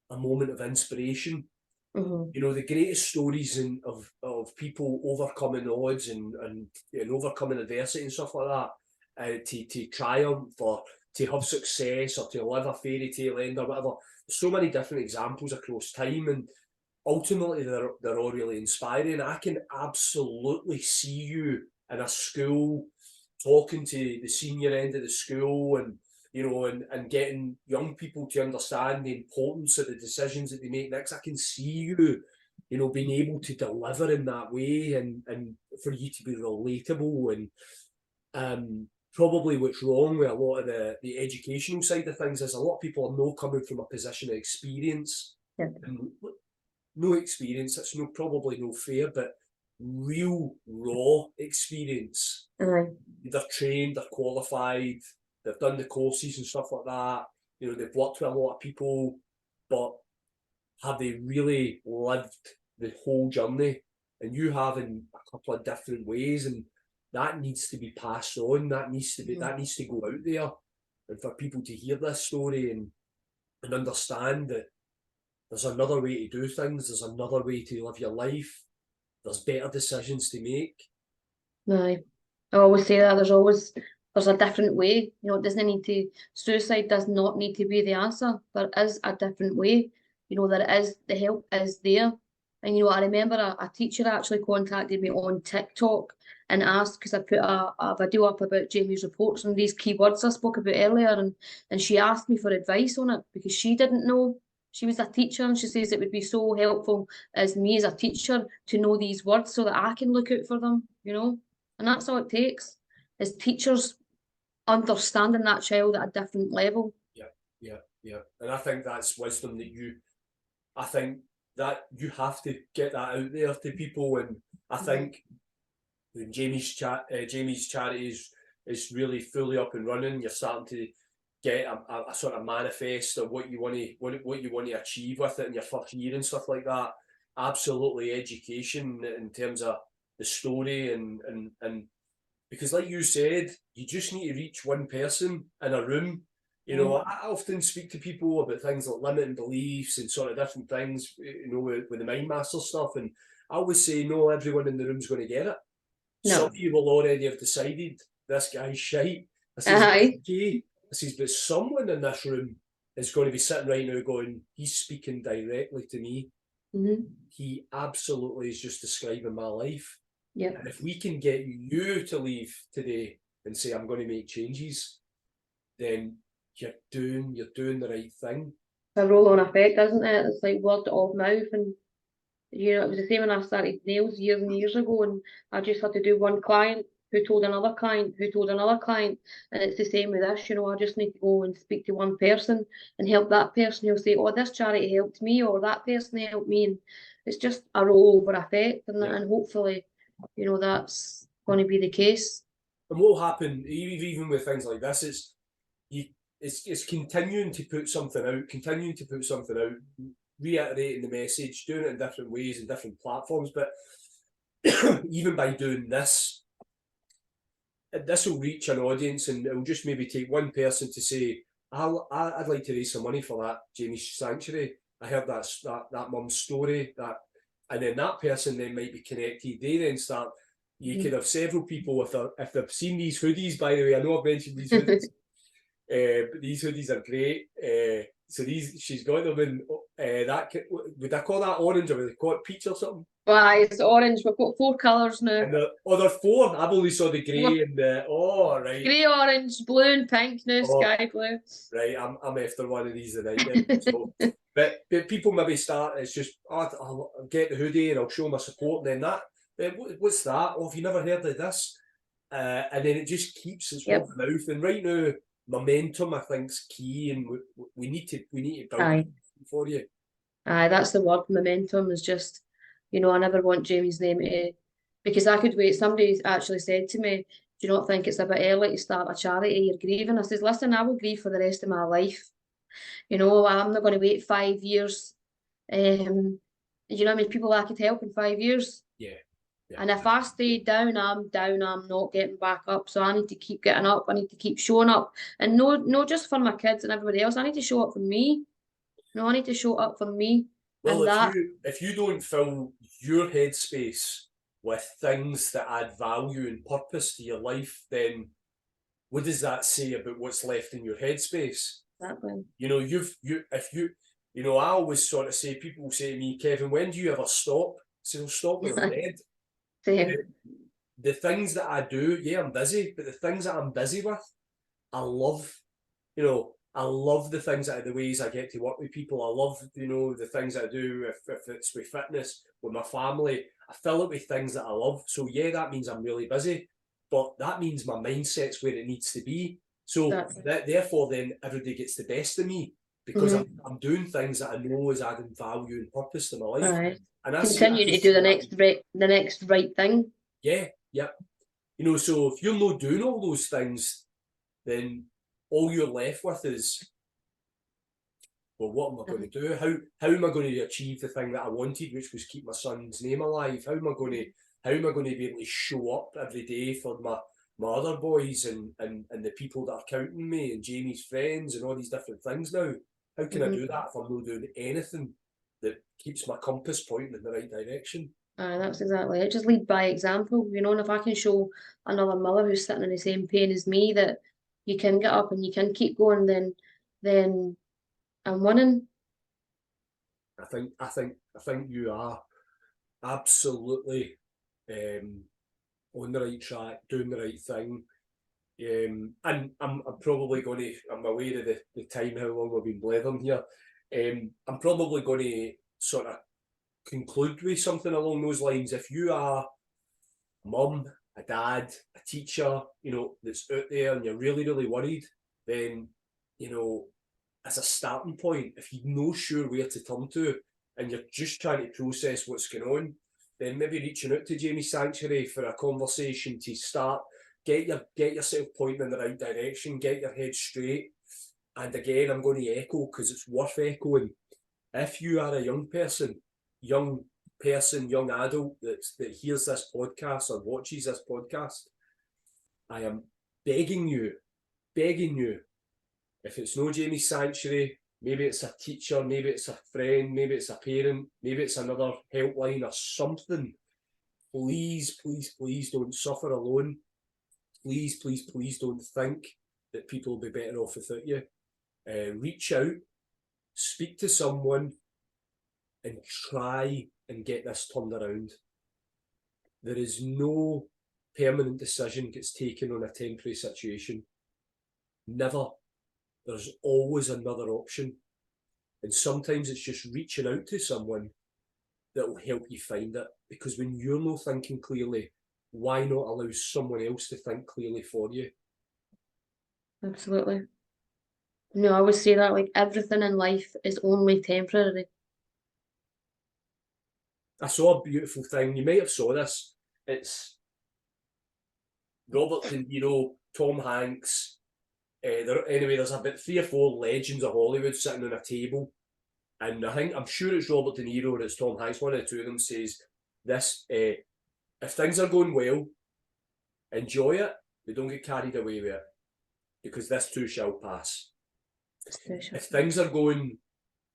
a moment of inspiration. You know, the greatest stories of people overcoming odds and overcoming adversity and stuff like that, to triumph or to have success or to live a fairy tale end or whatever. There's so many different examples across time, and ultimately they're all really inspiring. I can absolutely see you in a school talking to the senior end of the school, and you know, and getting young people to understand the importance of the decisions that they make next. I can see you, you know, being able to deliver in that way, and for you to be relatable. And probably what's wrong with a lot of the educational side of things is a lot of people are not coming from a position of experience. And no experience, that's probably no fair, but real raw experience. They're trained, they're qualified, they've done the courses and stuff like that. You know, they've worked with a lot of people, but have they really lived the whole journey? And you have in a couple of different ways, and that needs to be passed on. That needs to go out there, and for people to hear this story and understand that there's another way to do things. There's another way to live your life. There's better decisions to make. I always say that there's a different way. You know, it doesn't need to. Suicide does not need to be the answer. There is a different way. You know, the help is there. And you know, I remember a teacher actually contacted me on TikTok and asked, because I put a video up about Jamie's reports and these keywords I spoke about earlier, and she asked me for advice on it because she didn't know. She was a teacher, and she says it would be so helpful as me as a teacher to know these words so that I can look out for them, you know. And that's all it takes, is teachers understanding that child at a different level. Yeah. And I think that's wisdom I think that you have to get that out there to people. And I think when Jamie's charity is really fully up and running, you're starting to get a sort of manifest of what you want to achieve with it in your first year and stuff like that. Absolutely, education in terms of the story, and because like you said, you just need to reach one person in a room. You know, I often speak to people about things like limiting beliefs and sort of different things, you know, with the Mind Master stuff, and I always say, no, everyone in the room's going to get it. No. Some of you will already have decided, this guy's shite. This is okay. This is, but someone in this room is going to be sitting right now going, he's speaking directly to me. He absolutely is just describing my life. And if we can get you to leave today and say, I'm going to make changes, then you're doing the right thing. It's a roll-on effect, isn't it? It's like word of mouth, and you know, it was the same when I started nails years and years ago, and I just had to do one client who told another client who told another client, and it's the same with this. You know, I just need to go and speak to one person and help that person. He'll say, oh, this charity helped me, or that person helped me, and it's just a roll-over effect, and hopefully, you know, that's going to be the case. And what will happen, even with things like this, it's continuing to put something out, reiterating the message, doing it in different ways and different platforms. But even by doing this will reach an audience, and it'll just maybe take one person to say, I'd like to raise some money for that Jamie's Sanctuary. I heard that mum's story, and then that person then might be connected. They then start. You could have several people if they've seen these hoodies. By the way, I know I've mentioned these hoodies, but these hoodies are great. So she's got them in would I call that orange, or would I call it peach or something? Well, it's orange. We've got 4 colours now. And there's 4. I've only saw the grey and the right. Grey, orange, blue, and pink now. Sky blue. Right, I'm after one of these tonight. Then. So, but people maybe start. It's just I'll get the hoodie and I'll show my support. And then what's that? Oh, have you never heard of this? And then it just keeps its word of mouth. And right now, momentum, I think, is key, and we need to build it for you. Aye, that's the word. Momentum is just, I never want Jamie's name to, because I could wait. Somebody actually said to me, "Do you not think it's a bit early to start a charity? You're grieving." I says, "Listen, I will grieve for the rest of my life. I'm not going to wait 5 years. You know how many people I could help in 5 years? Yeah. And if I stay down, I'm not getting back up. So I need to keep getting up. I need to keep showing up. And no, just for my kids and everybody else. I need to show up for me. No, I need to show up for me." Well, and if you don't fill your headspace with things that add value and purpose to your life, then what does that say about what's left in your headspace? Exactly. I always sort of say, people will say to me, "Kevin, when do you ever stop?" I say, "I'll stop when I'm dead." The things that I do, I'm busy, but the things that I'm busy with, I love. I love the things the ways I get to work with people. I love, the things I do, if it's with fitness, with my family. I fill it with things that I love. So that means I'm really busy, but that means my mindset's where it needs to be. So therefore then everybody gets the best of me, because I'm doing things that I know is adding value and purpose to my life. Right. And continue to do the next right thing. Yeah. So if you're not doing all those things, then all you're left with is, well, what am I going to do? How am I going to achieve the thing that I wanted, which was keep my son's name alive? How am I going to be able to show up every day for my other boys and the people that are counting me and Jamie's friends and all these different things now? How can I do that if I'm not doing anything that keeps my compass pointing in the right direction? That's exactly it. Just lead by example, and if I can show another mother who's sitting in the same pain as me that you can get up and you can keep going, then I'm winning. I think you are absolutely on the right track, doing the right thing. And I'm probably going to, I'm aware of the time, how long we've been blathering here. I'm probably going to sort of conclude with something along those lines. If you are a mum, a dad, a teacher, that's out there and you're really, really worried, then, as a starting point, if you're not sure where to turn to and you're just trying to process what's going on, then maybe reaching out to Jamie's Sanctuary for a conversation to start, get yourself pointing in the right direction, get your head straight. And again, I'm going to echo, because it's worth echoing. If you are a young adult that hears this podcast or watches this podcast, I am begging you, if it's no Jamie's Sanctuary, maybe it's a teacher, maybe it's a friend, maybe it's a parent, maybe it's another helpline or something, please don't suffer alone. Please don't think that people will be better off without you. Reach out, speak to someone, and try and get this turned around. There is no permanent decision gets taken on a temporary situation. Never. There's always another option. And sometimes it's just reaching out to someone that will help you find it. Because when you're not thinking clearly, why not allow someone else to think clearly for you? Absolutely. I always say that, like, everything in life is only temporary. I saw a beautiful thing. You might have saw this. It's Robert De Niro, Tom Hanks. There's about 3 or 4 legends of Hollywood sitting on a table, and I'm sure it's Robert De Niro or it's Tom Hanks. One of the two of them says this: if things are going well, enjoy it, but don't get carried away with it, because this too shall pass. If things are going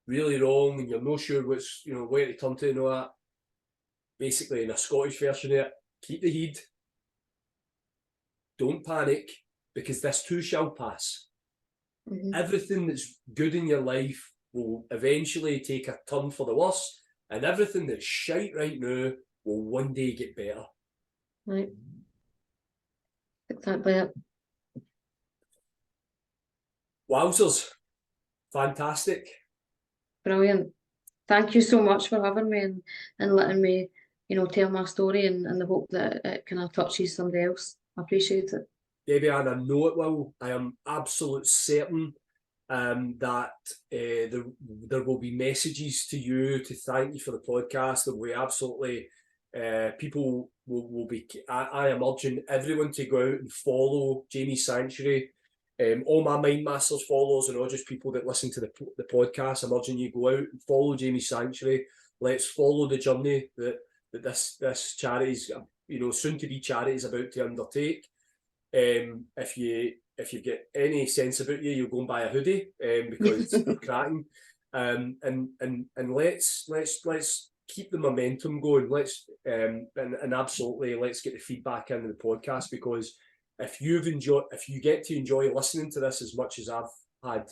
really wrong and you're not sure what's where to turn to and all that, basically in a Scottish version of it, keep the heed. Don't panic, because this too shall pass. Everything that's good in your life will eventually take a turn for the worse, and everything that's shite right now will one day get better. Right. Exactly it. Wowzers. Fantastic. Brilliant. Thank you so much for having me and letting me, tell my story and the hope that it kind of touches somebody else. I appreciate it. DebbieAnne, I know it will. I am absolute certain that there will be messages to you to thank you for the podcast. There will be absolutely people will be. I am urging everyone to go out and follow Jamie Sanctuary. All my Mind Masters followers and all just people that listen to the podcast, I'm urging you go out and follow Jamie Sanctuary. Let's follow the journey that this charity's soon to be charity is about to undertake. If you get any sense about you, you'll go and buy a hoodie because they're cracking. And let's keep the momentum going. Let's and absolutely let's get the feedback into the podcast, because if you get to enjoy listening to this as much as I've had,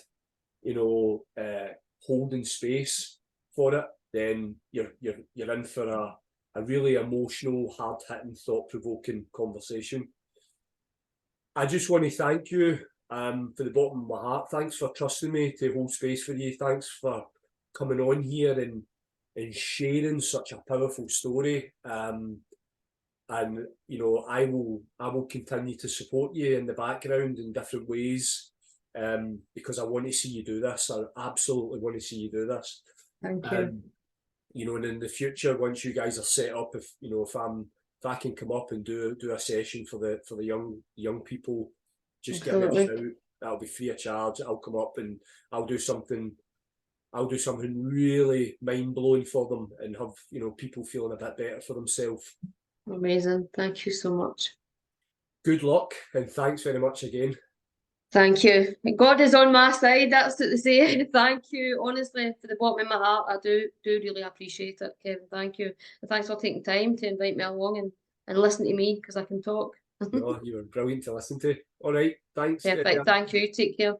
holding space for it, then you're in for a really emotional, hard-hitting, thought-provoking conversation. I just want to thank you for the bottom of my heart. Thanks for trusting me to hold space for you. Thanks for coming on here and sharing such a powerful story. And I will continue to support you in the background in different ways, because I want to see you do this. I absolutely want to see you do this. Thank you. And in the future, once you guys are set up, if I can come up and do a session for the young people, just give me a shout. That'll be free of charge. I'll come up and I'll do something really mind blowing for them and have people feeling a bit better for themselves. Amazing. Thank you so much. Good luck and thanks very much again. Thank you. God is on my side. That's what they say. Thank you. Honestly, for the bottom of my heart, I do really appreciate it, Kevin. Thank you. And thanks for taking time to invite me along and listen to me, because I can talk. No, you were brilliant to listen to. All right. Thanks. Perfect. Thank you. Take care.